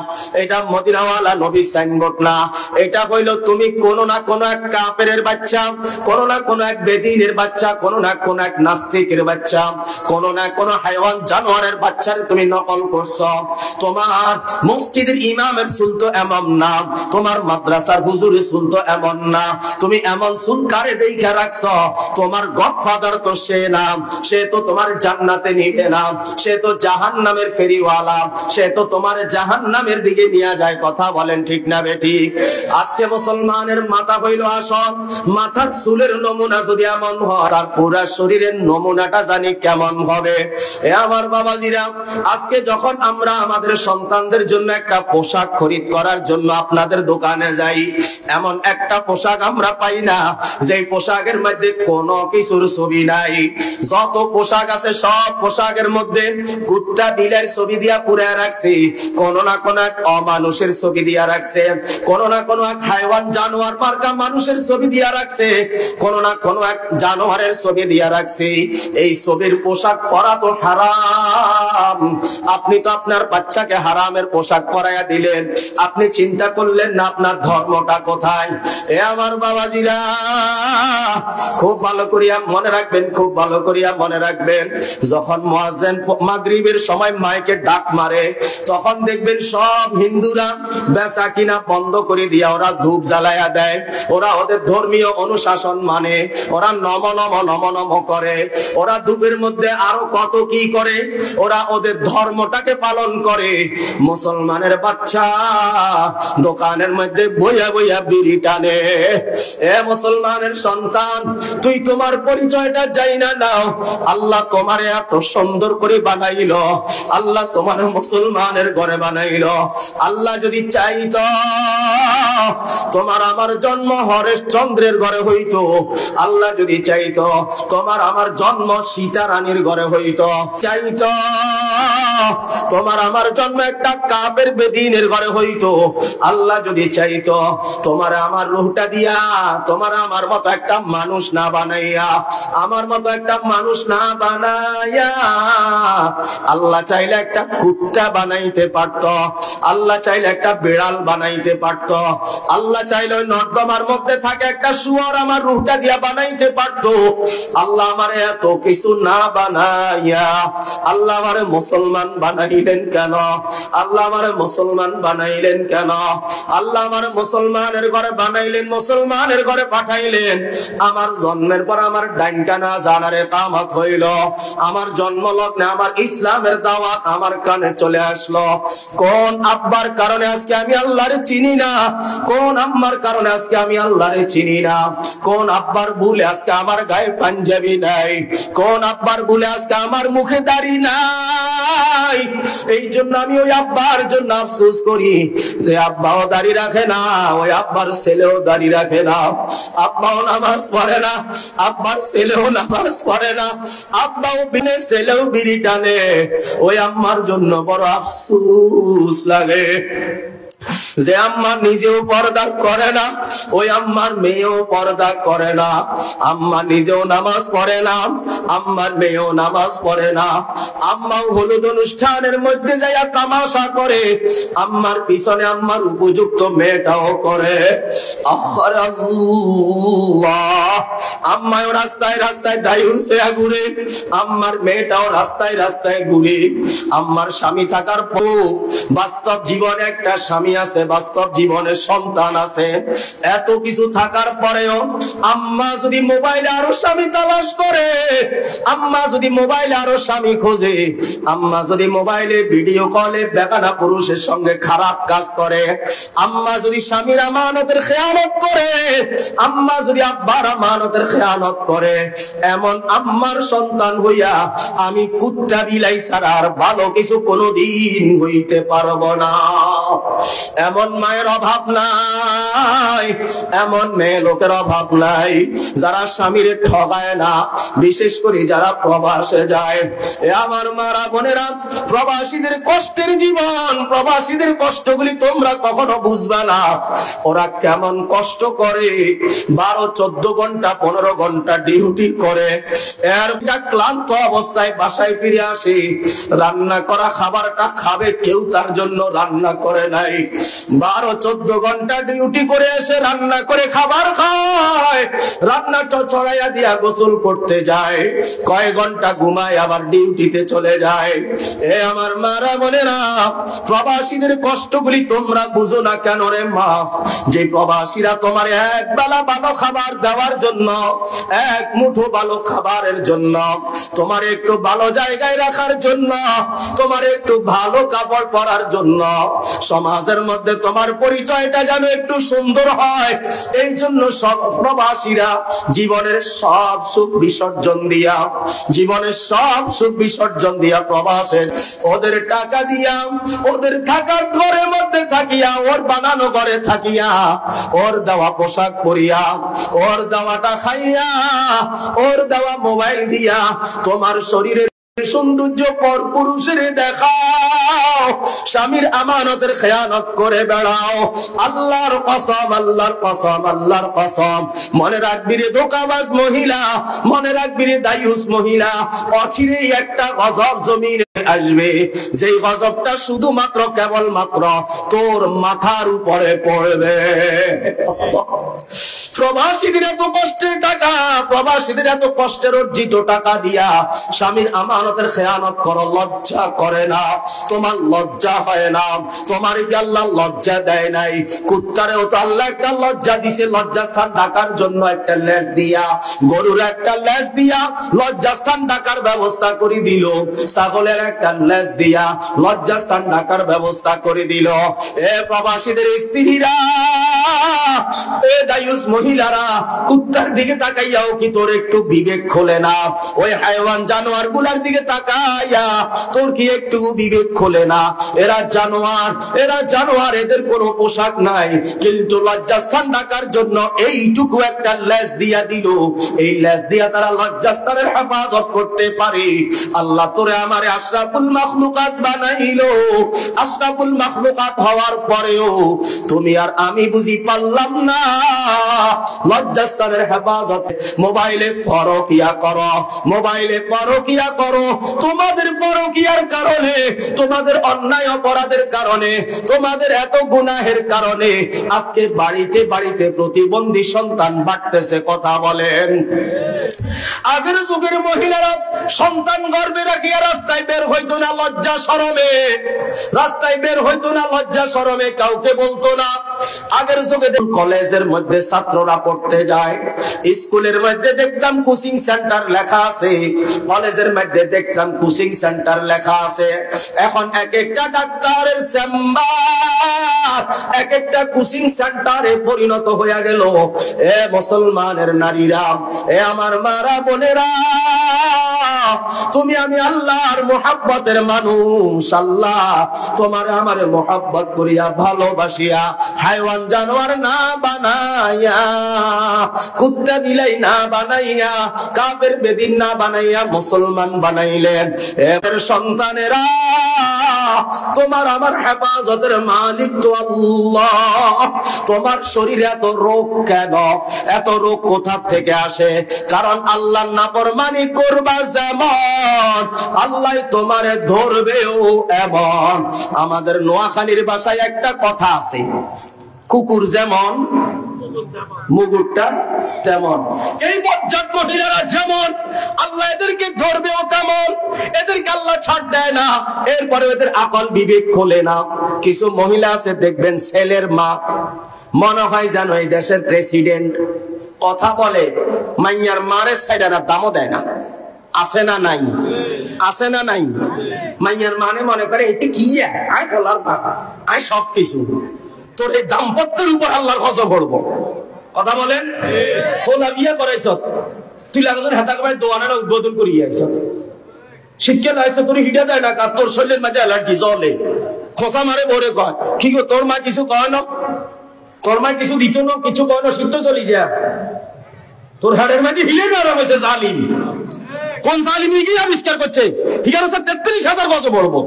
এটা মদিনাওয়ালা নবীর সাইনবোর্ড না। এটা হইলো তুমি কোন না কোন এক কাফেরের বাচ্চা, কোন না কোন এক বেদিনের বাচ্চা, কোন না কোন এক নাস্তিকের বাচ্চা, কোন না কোন হাইওয়ান জানোয়ারের বাচ্চারে তুমি নকল করছো। তোমার মসজিদের ইমামের চুল তো এমন না, তোমার মাদ্রাসার হুজুরের চুল তো এমন না। তুমি এমন চুল কারে দেখা রাখছো? তোমার গডফাদার তো সে নাম, সে তো তোমার জান্নাতে নিবে না, সে তো জাহান্নামের ফেরিওয়ালা, সে তো তোমার জাহান্নামের দিকে নিয়ে যায়। কথা বলেন ঠিক না বেঠিক? আজকে মুসলমানের মাথা হইল আসন, মাথার চুলের নমুনা যদি এমন হয়, তার পুরা শরীরের নমুনাটা জানি কেমন হবে। এ আমার বাবাজিরা, আজকে যখন আমরা আমাদের সন্তানদের জন্য একটা পোশাক খরিদ করার জন্য আপনাদের দোকানে যাই, এমন একটা পোশাক আমরা পাই না যেই পোশাকের মধ্যে কোনো কিছুর ছবি নাই। যত পোশাক আছে সব পোশাকের মধ্যে কুত্তা বিলের ছবি দিয়া পুরে রাখছে, কোন না কোন এক অমানুষের ছবি দিয়া রাখছে, কোন না কোন এক হাইওয়ান জানোয়ার মার্কা মানুষের ছবি দিয়া রাখছে, কোন না কোন এক জানোয়ারের ছবি দিয়া রাখছে। এই ছবির পোশাক পরা তো হারাম। আপনি তো আপনার বাচ্চাকে হারামের পোশাক পরাইয়া দিলেন, আপনি চিন্তা করলেন না আপনার ধর্মটা কোথায়। এ আমার বাবাজিরা, খুব ভালো করিয়া মনে রাখবেন, খুব ভালো করিয়া মনে রাখবেন, যখন মুয়াজ্জিন মাগরিবের সময় মাইকে ডাক মারে, তখন দেখবেন সব হিন্দুরা বেচা কিনা বন্ধ করে দিয়া ওরা ধূপ জ্বালায়া দেয়, ওরা ওদের ধর্মীয় অনুশাসন মানে, ওরা নম নম নম নম করে, ওরা ধূপের মধ্যে আরো কত কি করে, ওরা ওদের ধর্মটাকে পালন করে। মুসলমানের বাচ্চা দোকানের মধ্যে বইয়া বইয়া বিড়ি টানে। এ মুসলমানের সন্তান, তুই তোমার পরিচয়টা যাই না নাও। আল্লাহ তোমার এত সুন্দর করে বানাইল, আল্লাহ তোমার মুসলমানের ঘরে বানাইল। আল্লাহ যদি চাইতো তোমার আমার জন্ম হরিশ্চন্দ্রের ঘরে হইতো, আল্লাহ যদি চাইতো তোমার আমার জন্ম সীতা রানীর ঘরে হইতো, চাইতো তোমার আমার জন্ম একটা কাফের বেদিনের ঘরে হইতো, আল্লাহ যদি চাইতো তোমার আমার রূহটা দিয়া তোমার আমার মতো একটা মানুষ না বানাইয়া, আমার মতো একটা মানুষ না বানাইয়া আল্লাহ চাইলে একটা কুত্তা বানাইতে পারত, আল্লাহ চাইলে একটা বিড়াল বানাইতে পারত, আল্লাহ চাইলে ওই নর্দমার মধ্যে থাকে একটা শুয়োর আমার রূহটা দিয়া বানাইতে পারত। আল্লাহ আমার এত কিছু না বানাইয়া আল্লাহ আমারে মুসলমান বানাইলেন কেন? আল্লাহ আমারে মুসলমান বানাইলেন কেন? আল্লাহ আমারে মুসলমানের ঘরে বানাইলেন, মুসলমানের ঘরে পাঠাইলেন। আমার জন্মের পর আমার ডাইন কানা জানারে কামত হইল, আমার জন্ম লগ্নে আমার ইসলামের দাওয়াত আমার কানে চলে আসলো। কোন আব্বার কারণে আজকে আমি আল্লাহরে চিনি না, কোন আম্মার কারণে আজকে আমি আল্লাহরে চিনি না, কোন আব্বার ভুলে আজকে আমার গায়ে পাঞ্জাবি নাই, কোন আব্বার ভুলে আজকে আমার মুখে দাড়ি নাই। এই জন্য আমি ওই আব্বার জন্য আফসোস করি যে আব্বাও দাড়ি রাখে না, ওই আব্বার ছেলেও দাড়ি রাখে না, আব্বাও নামাজ পড়ে না, আব্বার ছেলেও নামাজ পড়ে না, আব্বাও বিনে ছেলেও বিড়ি টানে। ওই আম্মার জন্য বড় আফসোস লাগে যে আম্মা নিজেও পর্দা করে না, ওই আম্মার মেয়েও পর্দা করে না, আম্মা নিজেও নামাজ পড়ে না, আম্মার মেয়েও নামাজ পড়ে না, আম্মাও হলুদ অনুষ্ঠানের মধ্যে যাইয়া তামাশা করে, আম্মার পিছনে আম্মার উপযুক্ত মেয়েটাও করে। আম্মাও রাস্তায় রাস্তায় দায়ুসে ঘুরে, আম্মার মেয়েটাও রাস্তায় রাস্তায় ঘুরে। আম্মার স্বামী থাকার পর বাস্তব জীবনে একটা স্বামী আছে, বাস্তব জীবনে সন্তান আছে, এত কিছু থাকার পরেও আম্মা যদি মোবাইলে আরো স্বামী তালাশ করে, আম্মা যদি মোবাইলে আরো স্বামী খোঁজে, আম্মা যদি মোবাইলে ভিডিও কলে বেগানা পুরুষের সঙ্গে খারাপ কাজ করে, আম্মা যদি স্বামীর আমানতের খেয়ানত করে, আম্মা যদি আব্বার আমানতের খেয়ানত করে, এমন আম্মার সন্তান হইয়া আমি কুত্তা বিলাই ছাড়া আর ভালো কিছু কোনোদিন হইতে পারবো না। এমন মায়ের অভাব নাই, এমন মেয়ে লোকের অভাব নাই যারা স্বামীরে ঠগায় না, বিশেষ করে যারা প্রবাসে যায়। এ আমার মারা বোনেরা, প্রবাসীদের কষ্টের জীবন, প্রবাসীদের কষ্টগুলি তোমরা কখনো বুঝবা না। ওরা কেমন কষ্ট করে, 12-14 ঘন্টা 15 ঘন্টা ডিউটি করে, এর ক্লান্ত অবস্থায় বাসায় ফিরে আসে, রান্না করা খাবারটা খাবে কেউ তার জন্য রান্না করে নাই। 12-14 ঘন্টা ডিউটি করে এসে রান্না করে খাবার খায়, রান্নাটা ছড়াইয়া দিয়া গোসল করতে যায়, কয়েক ঘন্টা ঘুমায় আবার ডিউটিতে চলে যায়। এ আমার মারা বোনেরা, প্রবাসীদের কষ্টগুলি তোমরা বুঝো না কেন রে মা? যে প্রবাসীরা তোমার এক বেলা ভালো খাবার দেওয়ার জন্য, এক মুঠো ভালো খাবারের জন্য, তোমার একটু ভালো জায়গায় রাখার জন্য, তোমার একটু ভালো কাপড় পরার জন্য, সমাজের মধ্যে তোমার পরিচয়টা যেন একটু সুন্দর হয়, এই জন্য সব প্রবাসীরা জীবনের সব সুখ বিসর্জন দিয়া, জীবনের সব সুখ বিসর্জন দিয়া প্রবাসের ওদের টাকা দিয়া, ওদের থাকার ঘরের মধ্যে থাকিয়া, ওর বানানো ঘরে থাকিয়া, ওর দেওয়া পোশাক পরিয়া, ওর দেওয়াটা খাইয়া, ওর দেওয়া মোবাইল দিয়া তোমার শরীরের সৌন্দর্য পর পুরুষের দেখাও, স্বামীর আমানতের খেয়ানত করে বেড়াও। আল্লাহর কসম, আল্লাহর কসম, আল্লাহর কসম, মনে রাখবি রে ধোঁকাবাজ মহিলা, মনে রাখবি রে দায়ুস মহিলা, অচিরেই একটা গজব জমিনে আসবে, যেই গজবটা শুধুমাত্র কেবলমাত্র তোর মাথার উপরে পড়বে। প্রবাসীদের এত কষ্টের টাকা, প্রবাসীদের এত কষ্টের অর্জিত টাকা দিয়া স্বামীর আমানতের খেয়ানত করো, লজ্জা করে না? তোমার লজ্জা হয় না? তোমার কি আল্লাহ লজ্জা দেয় নাই? কুত্তারেও তো আল্লাহ একটা লজ্জা দিছে, লজ্জাস্থান ঢাকার জন্য একটা লেজ দিয়া, গরুর একটা লেজ দিয়া লজ্জাস্থান ঢাকার ব্যবস্থা করে দিল, ছাগলের একটা লেজ দিয়া লজ্জাস্থান ঢাকার ব্যবস্থা করে দিল। এ প্রবাসীদের স্ত্রীরা, এ দায়ুস মহিলারা কুত্তার দিকে তাকাইয়াও কি তোর একটু বিবেক খোলে না? ওই হায়াওয়ান জানোয়ার গুলার দিকে তাকাইয়া তোর কি একটু বিবেক খোলে না? এরা জানোয়ার, এদের কোনো পোশাক নাই, কিন্তু লজ্জাস্থান ঢাকার জন্য এইটুকু একটা লেজ দিয়া দিল। এই লেজ দিয়া তারা লজ্জাস্থানের হেফাজত করতে পারে। আল্লাহ তোরে আমারে আশরাফুল মাখলুকাত বানাইলো। আশরাফুল মাখলুকাত হওয়ার পরেও তুমি আর আমি বুঝি পারলাম না লজ্জাস্থানের হেফাজত। মোবাইলে পরকিয়া করো, মোবাইলে পরকিয়া করো। তোমাদের পরকিয়ার কারণে, তোমাদের অন্যায় অপরাধের কারণে, তোমাদের এত গুনাহের কারণে আজকে বাড়িতে বাড়িতে প্রতিবন্ধী সন্তান বাড়তেছে। কথা বলেন। আগের যুগের মহিলারা সন্তান গর্ভে রাখিয়া রাস্তায় বের হইতো না লজ্জা শরমে, রাস্তায় বের হইতো না লজ্জা শরমে, কাউকে বলতো না। আগের যুগে কলেজের মধ্যে ছাত্ররা পড়তে যায়, স্কুলের মধ্যে দেখতাম কোচিং সেন্টার লেখা আছে, কলেজের মধ্যে দেখতাম কোচিং সেন্টার লেখা আছে। এখন এক একটা ডাক্তারের চেম্বার এক একটা কোচিং সেন্টারে পরিণত হয়ে গেল। এ মুসলমানের নারীরা, এ আমার মারা বোনেরা, তুমি আমি আল্লাহর মুহাব্বতের মানুষ। আল্লাহ তোমার আমার মুহাব্বত করিয়া ভালোবাসিয়া হায়াওয়ান জানোয়ার না বানাইয়া, কুত্তা বিলাই না বানাইয়া, কাফের বেদিন না বানাইয়া মুসলমান বানাইলেন। এর সন্তানেরা, তোমার আমার হেফাজতের মালিক তো আল্লাহ। তোমার শরীরে এত রোগ কেন? এত রোগ কোথা থেকে আসে? কারণ আল্লাহর নাফরমানি করবা যেমন, আল্লাহ তোমারে ধরবেও এমন। আমাদের নোয়াখালীর ভাষায় একটা কথা আছে, কুকুর যেমন মুগুরটা তেমন। এই বজ্জাত মহিলারা যেমন, আল্লাহ এদেরকে ধরবেও তেমন। এদেরকে আল্লাহ ছাড় দেয় না, এরপরে এদের আকল বিবেক খোলে না। কিছু মহিলা আছে দেখবেন, ছেলের মা, মনে হয় যেন এই দেশের প্রেসিডেন্ট। কথা বলে, মাইয়ার মারে সাইডারা দামও দেয় না। আছে না নাই? আছে না নাই? মাইয়ার মানে মনে করে এতে কি আয় বলার ভাব, আয় সবকিছু। তোর এই দাম্পত্যের উপর আল্লাহর গজব পড়বো। কথা বলেন। তোলা বিয়ে করাইছ, তুই লাগজন হাতাকবাই দোয়ানারা উদ্বোধন করিয়ে আইছ, শিক্ষা লাইছে, তোর হিটা দেয় না, তোর শরীরের মাঝে অ্যালার্জি জ্বলে, খোঁচা মারে ভরে কয় কি গো তোর মা কিছু কয় না, তোর মা কিছু দিত না, কিছু কয় না, শিখতে চলি যা, তোর হাড়ের মাঝে হিলে মারা হয়েছে জালিম। কোন জালিম কি আবিষ্কার করছে? 13,000 গজব পড়বো।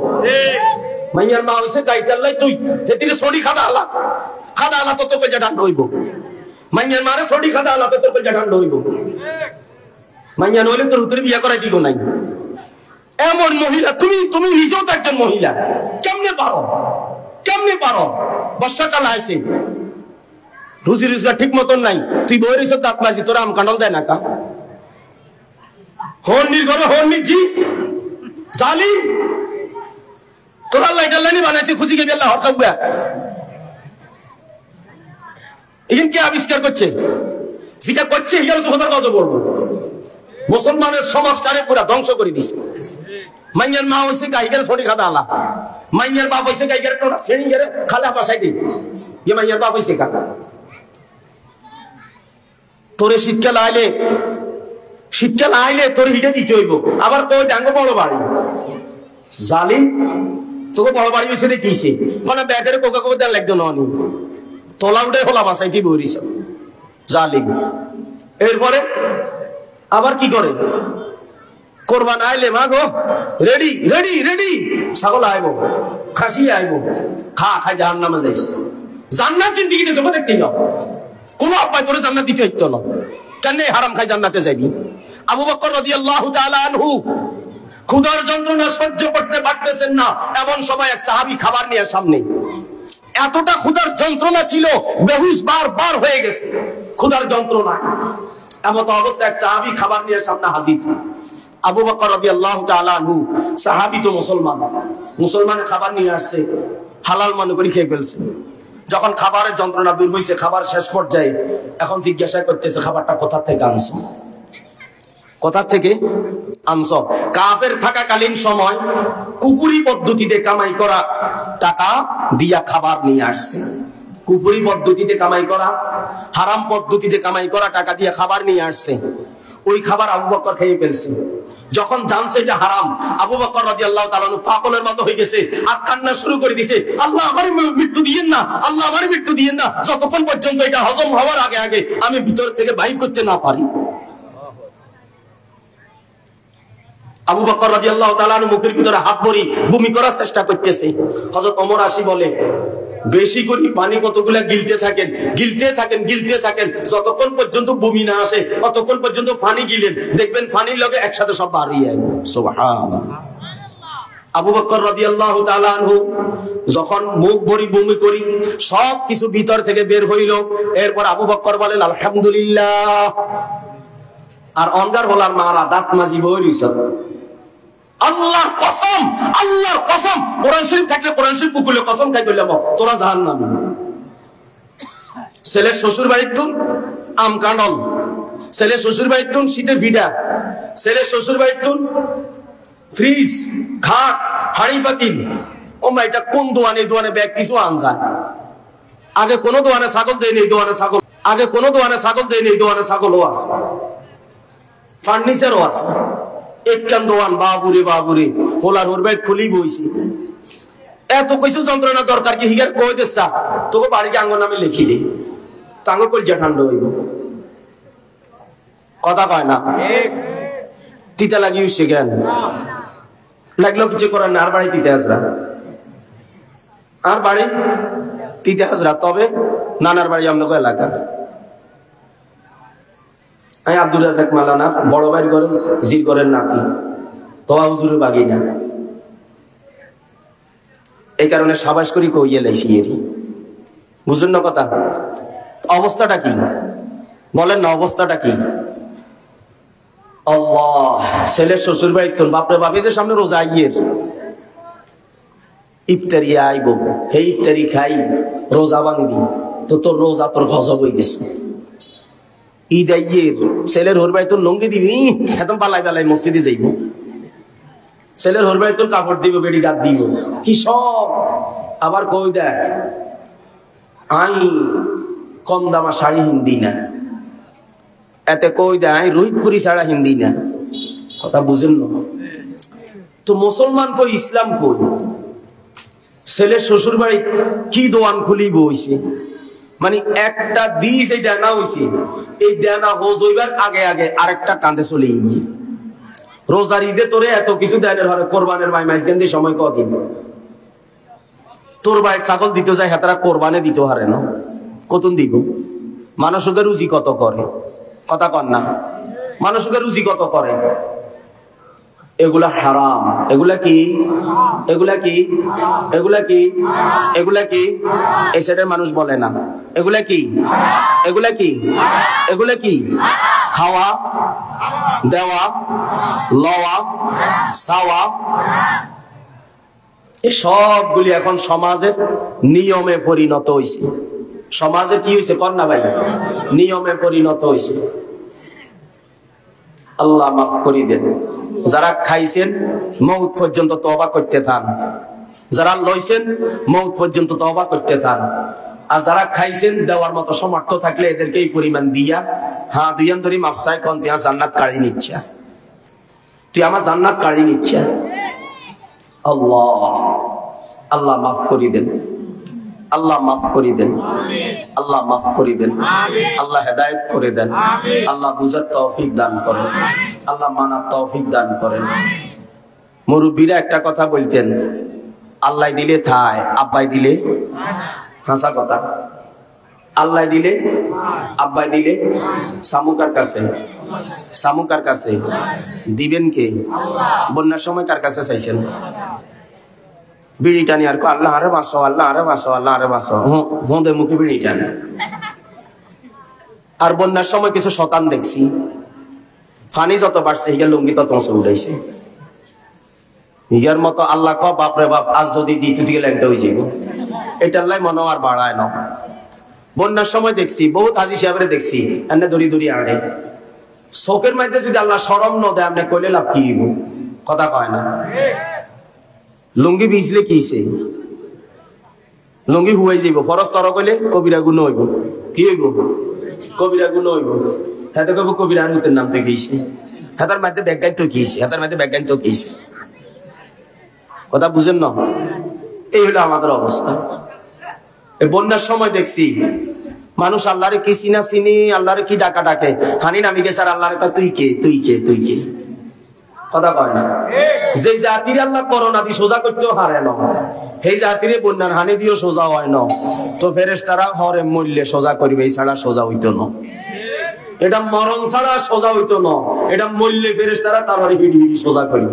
মাইয়ার মা হয়েছে গাইটাল্লাই, তুই হেতিরে সড়ি খাদা আলা, খাদা আলা তো তোর কলজা ঠান্ডা হইব। মাইয়ার মারে সড়ি খাদা আলা তো তোর কলজা ঠান্ডা হইব। মাইয়া নইলে তোর উত্তরে বিয়ে করাই দিব নাই। এমন মহিলা তুমি, তুমি নিজেও তো একজন মহিলা। কেমনে পারো? কেমনে পারো? বর্ষাকাল আছে, রুজি রোজগার ঠিক মতন নাই, তুই বই রইছ দাঁত মাঝি, তোরা আম কাঁঠাল দেয় না কা? হর্নির ঘরে হর্নি জি জালিম। তোরা লাইটার লাইনে বানাইছে, খুঁজি গে বেলা হরকা গুয়া। এখান কে আবিষ্কার করছে? জিজ্ঞাসা করছে, হিগার জোহদার গজব পড়বো। মুসলমানের সমাজটারে পুরা ধ্বংস করে দিছে। মাইয়ার মা হয়েছে গাইগার ছড়ি খাদা আলা, মাইয়ার বাপ হয়েছে গাইগার একটা শ্রেণী গেলে খালা বাসাই দিই, যে মাইয়ার বাপ হয়েছে কা। তোরে শীতকাল আইলে, শীতকাল আইলে তোর হিটে দিতে হইব। আবার কই ডাঙ্গ বড় বাড়ি, জালিম। তোকে বড় বাড়ি হয়েছে দেখিছে, মানে ব্যাগের কোকা কোকা দেওয়ার লাগতো না, তোলা উঠে হোলা বাসাইতে বইরিস, জালিম। এরপরে আবার কি করে? কোরবান আইলে মা গো রেডি রেডি রেডি, ছাগল আইব, খাসি আইব, খা খাই জাহান্নামে যাইস। জান্নাত জিন্দেগিতে জগৎ দেখতেই না, কোনো আব্বাই তোরে জান্নাত দিতে হইতো না। কেন হারাম খাই জান্নাতে যাবি? আবু বকর রাদিয়াল্লাহু তাআলা আনহু ক্ষুধার যন্ত্রণা সহ্য করতে পারতেছেন না, এমন সময় এক সাহাবী খাবার নিয়ে সামনে, এতটা ক্ষুধার যন্ত্রণা ছিল, বেহুশ বার হয়ে গেছে ক্ষুধার যন্ত্রণা। এমন অবস্থা এক সাহাবী খাবার নিয়ে সামনে হাজির। আবু বকর রাদিয়াল্লাহু তাআলা আনহু, সাহাবী তো মুসলমান, মুসলমানের খাবার নিয়ে আসছে, হালাল মনে করে খেয়ে ফেলছে। যখন খাবারের যন্ত্রণা দূর হয়েছে, খাবার শেষ পর্যায়ে, এখন জিজ্ঞাসা করতেছে খাবারটা কোথা থেকে আনছো, কোথা থেকে আনছো? কাফের থাকাকালীন সময় কুফরি পদ্ধতিতে কামাই করা টাকা দিয়া খাবার নিয়ে আসছে। কুফরি পদ্ধতিতে কামাই করা, হারাম পদ্ধতিতে কামাই করা টাকা দিয়ে খাবার নিয়ে আসছে। ওই খাবার আবু বকর খেয়ে ফেলছে। যখন জানছে এটা হারাম, আবু বকর রাদিয়াল্লাহু তাআলা পাগলের মতো হয়ে গেছে আর কান্না শুরু করে দিয়েছে, আল্লাহ আমার মৃত্যু দিয়েন না, আল্লাহ আমার মৃত্যু দিয়েন না, যতক্ষণ পর্যন্ত এটা হজম হওয়ার আগে আগে আমি ভিতর থেকে বাইর করতে না পারি। আবু বকর রাদিয়াল্লাহু তাআলা মুখের ভিতরে হাত ভরি বমি করার চেষ্টা করতেছে। হযরত ওমর আসি বলে, বেশি করে পানি কতগুলা গিলতে থাকেন, গিলতে থাকেন, গিলতে থাকেন, যতক্ষণ পর্যন্ত বমি না আসে ততক্ষণ পর্যন্ত পানি গিলেন, দেখবেন পানির লগে একসাথে সব বার হয়ে যায়। সুবহানাল্লাহ। আবু বকর রাদিয়াল্লাহু তাআলা আনহু যখন মুখ ভরি বমি করি সব কিছু ভিতর থেকে বের হইল, এরপর আবু বকর বলেন আলহামদুলিল্লাহ। আর অন্দার হলার মারা দাঁত মাজি বই রইছ। আল্লাহর কসম, আল্লাহর কসম, কোরআন শরীফ থাকলে কোরআন শরীফ বুকুলে কসম খাই বললাম তোরা জাহান্নামী। ছেলে শ্বশুর বাড়ির তুন আম কাঁডল, ছেলে শ্বশুর বাড়ির তুন শীতের ভিডা, ছেলে শ্বশুর বাড়ির তুন ফ্রিজ, খাট, হাড়ি পাতিল। ও মা, এটা কোন দোয়ানে? দোয়ানে ব্যাগ কিছু আনজা। আগে কোন দোয়ানে ছাগল দেয়নি, এই দোয়ানে ছাগল। আগে কোন দোয়ানে ছাগল দেয়নি, এই দোয়ানে ছাগলও আছে, ফার্নিচারও আছে। একখান দোয়ান বাবুরে বাবুরে হোলার ওর ব্যাগ খুলি বইছি। এত কিছু যন্ত্রণা দরকার কি? হিগার কই দেছা তোকে বাড়িকে আঙ্গ নামে লিখি দে, তাঙ্গ কলজা ঠান্ডা হইব। কথা কয় না? তিতা লাগিয়েছে কেন? লাগলো কিছু করার না। আর বাড়ি তিতে হাজরা, আর বাড়ি তিতে হাজরা, তবে নানার বাড়ি আপনাকে এলাকা। আমি আব্দুল রাজাক মালানা বড় ভাইয়ের ঘরে জির ঘরের নাতি, তোয়া হুজুরের বাগি না। এই কারণে সাবাস করি কইয়ে লাইছি এরি। বুঝুন না কথা? অবস্থাটা কি বলেন না? অবস্থাটা কি? আল্লাহ, ছেলের শ্বশুর বাড়ির তোর বাপরে বাপে যে সামনে রোজা আইয়ের ইফতারি আইব, হে ইফতারি খাই রোজা ভাঙবি, তো তোর রোজা তোর গজব হয়ে গেছে। ঈদ আইয়ের ছেলের হোর বাড়ি তোর লঙ্গি দিবি, একদম পালাই পালাই মসজিদে যাইব। ছেলের হোর বাড়ি তোর কাপড় দিব, বেড়ি গাদ দিব, কি সব। আবার কই দেয় আই কম দামা শাড়ি হিন্দি না, এতে কই দেয় আই রোহিতপুরি ছাড়া হিন্দি না। কথা বুঝেন না? তো মুসলমান কই, ইসলাম কই? ছেলের শ্বশুর বাড়ি কি দোয়ান খুলি বইছে, মানে একটা দিস এই দেনা হইছে, এই দেনা হোজ হইবার আগে আগে আরেকটা কান্দে চলে গিয়ে রোজার ঈদে তোরে এত কিছু দেনের হরে কোরবানের ভাই মাইজগেন্দি সময় কদিন তোর ভাই ছাগল দিতে যায়, হাতারা কোরবানে দিতে হারে না, কতন দিব? মানুষকে রুজি কত করে? কথা কন না? মানুষকে রুজি কত করে? এগুলা হারাম। এগুলা কি? এগুলা কি? এগুলা কি? এগুলা কি? এই সাইডের মানুষ বলে না এগুলা কি? এগুলা কি? এগুলা কি? খাওয়া, দেওয়া, লওয়া, চাওয়া, এই সবগুলি এখন সমাজের নিয়মে পরিণত হয়েছে। সমাজে কি হয়েছে কর না ভাই? নিয়মে পরিণত হয়েছে। আল্লাহ মাফ করি দেন। যারা খাইছেন মৌত পর্যন্ত তওবা করতে থান, যারা লইছেন মৌত পর্যন্ত তওবা করতে থান। আর যারা খাইছেন দেওয়ার মতো সামর্থ্য থাকলে এদেরকে এই পরিমাণ দিয়া, হ্যাঁ দুইয়ান ধরি মাফসাই কন তুই জান্নাত কাড়ি নিচ্ছা, তুই আমার জান্নাত কাড়ি নিচ্ছা। আল্লাহ আল্লাহ মাফ করি দেন, আল্লাহ মাফ করি দেন, আল্লাহ মাফ করি দেন, আল্লাহ হেদায়েত করে দেন, আল্লাহ বুঝার তৌফিক দান করেন, আল্লাহ মানার তৌফিক দান করেন। মুরব্বীরা একটা কথা বলতেন, আল্লাহ দিলে থায়, আব্বাই দিলে হাসা কথা। আল্লাহ দিলে, আব্বাই দিলে, সামুকার কাছে, সামুকার কাছে দিবেন কে? বন্যার সময় কার কাছে চাইছেন? বিড়ি টানি আর আল্লাহ আরে বাঁচো, আল্লাহ আরে বাঁচো, আল্লাহ আরে বাঁচো, হুঁদের মুখে বিড়ি টানে। আর বন্যার সময় কিছু শতান দেখছি, ফানি যত বাড়ছে হিগার লুঙ্গি তত মশে উঠাইছে। হিগার মতো আল্লাহ ক বাপরে বাপ, আজ যদি দিতে দিকে ল্যাংটা হয়ে যাইব, এটার লাই মনে আর বাড়ায় না। বন্যার সময় দেখছি বহুত হাজি সাহেবের দেখছি এনে দড়ি দড়ি আড়ে, চোখের মধ্যে যদি আল্লাহ শরম ন দেয় আপনি কইলে লাভ কি? কথা কয় না? লুঙ্গি ভিজলে কিছে লুঙ্গি হুয়াই যাইব ফরজ তর কইলে কবিরা গুণ হইব কি হইব কবিরা গুণ হইব হাতে কব কবিরা আনুতের নাম থেকে গেছে হাতার মধ্যে ব্যাজ্ঞান তো গিয়েছে হাতার মধ্যে ব্যাজ্ঞান তো গিয়েছে কথা বুঝেন না এই হলো আমাদের অবস্থা এই বন্যার সময় দেখছি মানুষ আল্লাহরে কি চিনা চিনি আল্লাহরে কি ডাকা ডাকে হানি নামি গেছে আর আল্লাহরে তুই কে তুই কে তুই কে কথা কয় না যে জাতির আল্লাহ করোনা দিয়ে সোজা করতেও হারে না সেই জাতিরে বন্যার হানি দিয়েও সোজা হয় না তো ফেরেশতারা হরে মূল্যে সোজা করবে ছাড়া সোজা হইতো না এটা মরণ ছাড়া সোজা হইতো না এটা মূল্যে ফেরেশতারা তারপরে ভিড়ি ভিড়ি সোজা করিব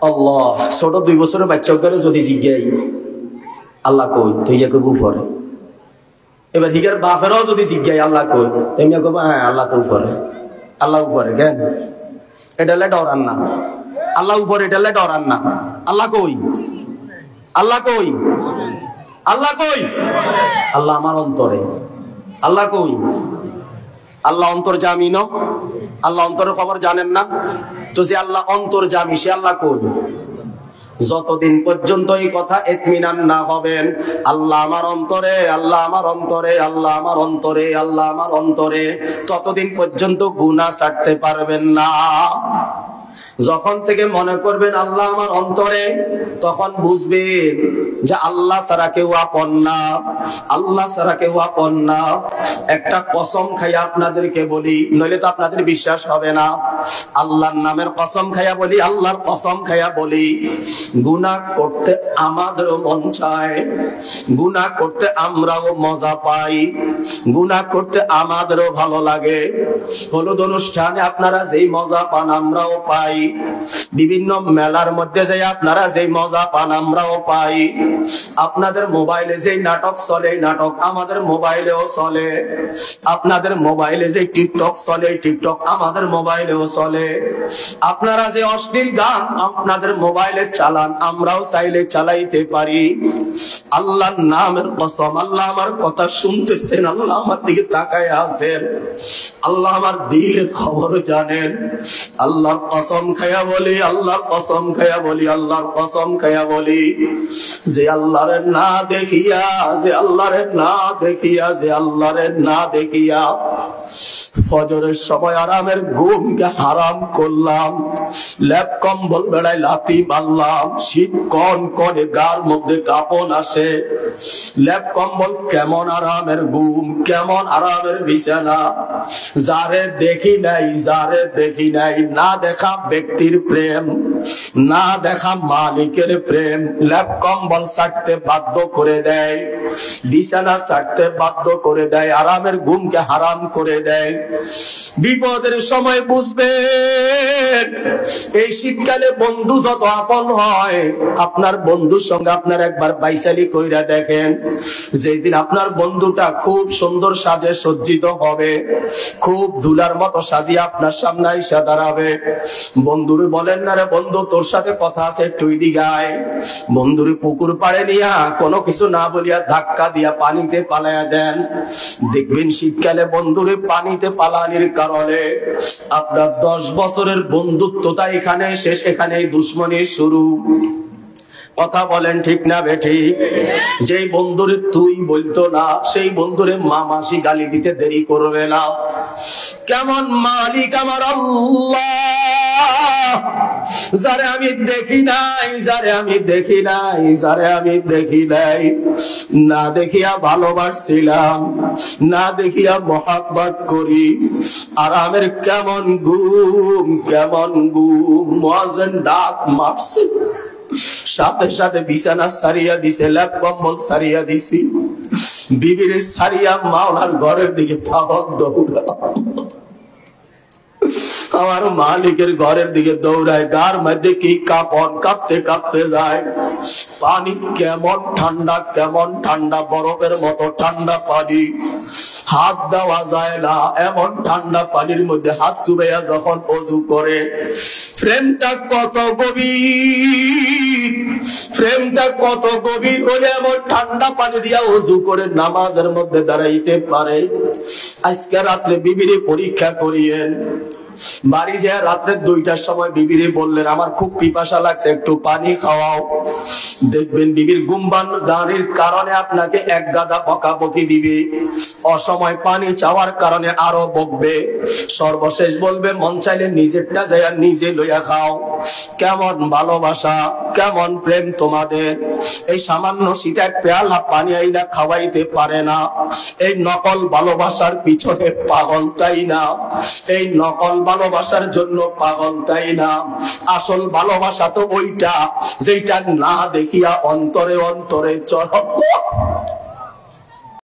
আল্লাহ ছোট 2 বছরের বাচ্চা করে যদি জিজ্ঞাই আল্লাহ কই তুই কইব উপরে এবার হিগার বাপেরও যদি জিজ্ঞাই আল্লাহ কই তুমি কইব হ্যাঁ আল্লাহ তো উপরে আল্লাহ উপরে কেন এটা হলে ডরান না আল্লাহ উপরে এটা হলে ডরান না আল্লাহ কই আল্লাহ কই আল্লাহ কই আল্লাহ আমার অন্তরে আল্লাহ কই আল্লাহ অন্তর্যামী ন আল্লাহ অন্তরের খবর জানেন না তো যে আল্লাহ অন্তর্যামী সে আল্লাহ কই যতদিন পর্যন্ত এই কথা ইতমিনান না হবেন আল্লাহ আমার অন্তরে আল্লাহ আমার অন্তরে আল্লাহ আমার অন্তরে আল্লাহ আমার অন্তরে ততদিন পর্যন্ত গুনাহ ছাড়তে পারবেন না যখন থেকে মনে করবেন আল্লাহ আমার অন্তরে তখন বুঝবেন যে আল্লাহ ছাড়া কেউ আপন না আল্লাহ ছাড়া কেউ আপন না একটা কসম খাইয়া আপনাদেরকে বলি নইলে তো আপনাদের বিশ্বাস হবে না আল্লাহর নামের কসম খাইয়া বলি আল্লাহর কসম খাইয়া বলি গুনাহ করতে আমাদেরও মন চায় গুনাহ করতে আমরাও মজা পাই গুনাহ করতে আমাদেরও ভালো লাগে হলুদ অনুষ্ঠানে আপনারা যেই মজা পান আমরাও পাই বিভিন্ন মেলার মধ্যে যাই আপনারা যেই মজা পান আমরাও পাই আপনাদের মোবাইলে যে নাটক চলে নাটক আমাদের মোবাইলেও চলে আপনাদের মোবাইলে যে টিকটক চলে টিকটক আমাদের মোবাইলেও চলে আপনারা যে অশ্লীল গান আপনাদের মোবাইলে চালান আমরাও চাইলে চালাইতে পারি আল্লাহর নামের কসম আল্লাহ আমার কথা শুনতেছেন আল্লাহ আমার দিকে তাকায় আছেন আল্লাহ আমার দিলের খবর জানেন আল্লাহর কসম খায়া বলি আল্লাহর কসম খায়া বলি আল্লাহর কসম খায়া বলি যে আল্লাহরে না দেখিয়া যে আল্লাহরে না দেখিয়া যে আল্লাহরে না দেখিয়া ফজরের সময় আরামের ঘুমকে হারাম করলাম ল্যাপ কম্বল বেড়ায় লাথি মারলাম শীত কন কনে গার মধ্যে কাঁপন আসে ল্যাপ কম্বল কেমন আরামের ঘুম কেমন আরামের বিছানা যারে দেখি নাই না দেখা ব্যক্তির প্রেম না দেখা মালিকের প্রেম ল্যাপ কম্বল ছাড়তে বাধ্য করে দেয় বিছানা ছাড়তে বাধ্য করে দেয় আরামের ঘুমকে হারাম করে দেয় বিপদের সময় বুঝবেন এই শীতকালে বন্ধু যত আপন হয় আপনার বন্ধুর সঙ্গে আপনার একবার বাইসালি কইরা দেখেন যেদিন আপনার বন্ধুটা খুব সুন্দর সাজে সজ্জিত হবে খুব দুলার মতো সাজিয়ে আপনার সামনে এসে দাঁড়াবে বন্ধুরে বলেন না রে বন্ধু তোর সাথে কথা আছে একটু দিগায় বন্ধুরে পুকুর পাড়ে নিয়া কোনো কিছু না বলিয়া ধাক্কা দিয়া পানিতে পালাইয়া দেন দেখবেন শীতকালে বন্ধুরে পানিতে পালানির কারণে আপনার 10 বছরের বন্ধুত্বটা এখানে শেষ এখানে দুশ্মনী শুরু কথা বলেন ঠিক না বেঠি যেই বন্ধুরে তুই বলতো না সেই বন্ধুরে মা মাসি গালি দিতে দেরি করবে না কেমন মালিক আমার আল্লাহ যারে আমি দেখি নাই না দেখিয়া ভালোবাসছিলাম না দেখিয়া মহব্বত করি আরামের কেমন ঘুম মুয়াজ্জিন ডাক মারছে সাথে সাথে বিছানা সারিয়া দিছে ল্যাপ কম্বল সারিয়া দিছি বিবিরে সারিয়া মাওলার ঘরের দিকে পাগল দৌড়া আমার মালিকের ঘরের দিকে দৌড়ায় গার মধ্যে কি কাপড় কাঁপতে কাঁপতে যায় পানি কেমন ঠান্ডা বরফের মতো ঠান্ডা পানি হাত দেওয়া যায় না এমন ঠান্ডা পানির মধ্যে হাত চুবাইয়া যখন ওযু করে ফ্রেমটা কত গভীর হলে এমন ঠান্ডা পানি দিয়া ওযু করে নামাজের মধ্যে দাঁড়াইতে পারে আজকে রাত্রে বিবিরে পরীক্ষা করিয়েন বাড়ি যে রাত্রে 2টার সময় বিবিরে বললেন আমার খুব পিপাসা লাগছে, একটু পানি খাওয়াও। দেখবেন বিবির গুম্বান দাঁড়ির কারণে আপনাকে এক গাদা বকাবকি দিবে, অসময় পানি চাওয়ার কারণে আরো বকবে, সর্বশেষ বলবে মন চাইলে নিজেরটা যায় নিজে লইয়া খাও। কেমন ভালোবাসা, কেমন প্রেম তোমাদের! এই সামান্য শীতে এক পেয়ালা পানি আইনা খাওয়াইতে পারে না। এই নকল ভালোবাসার পিছনে পাগল, তাই না? এই নকল ভালোবাসার জন্য পাগল, তাই না? আসল ভালোবাসা তো ওইটা যেটা না দেখিয়া অন্তরে অন্তরে চরম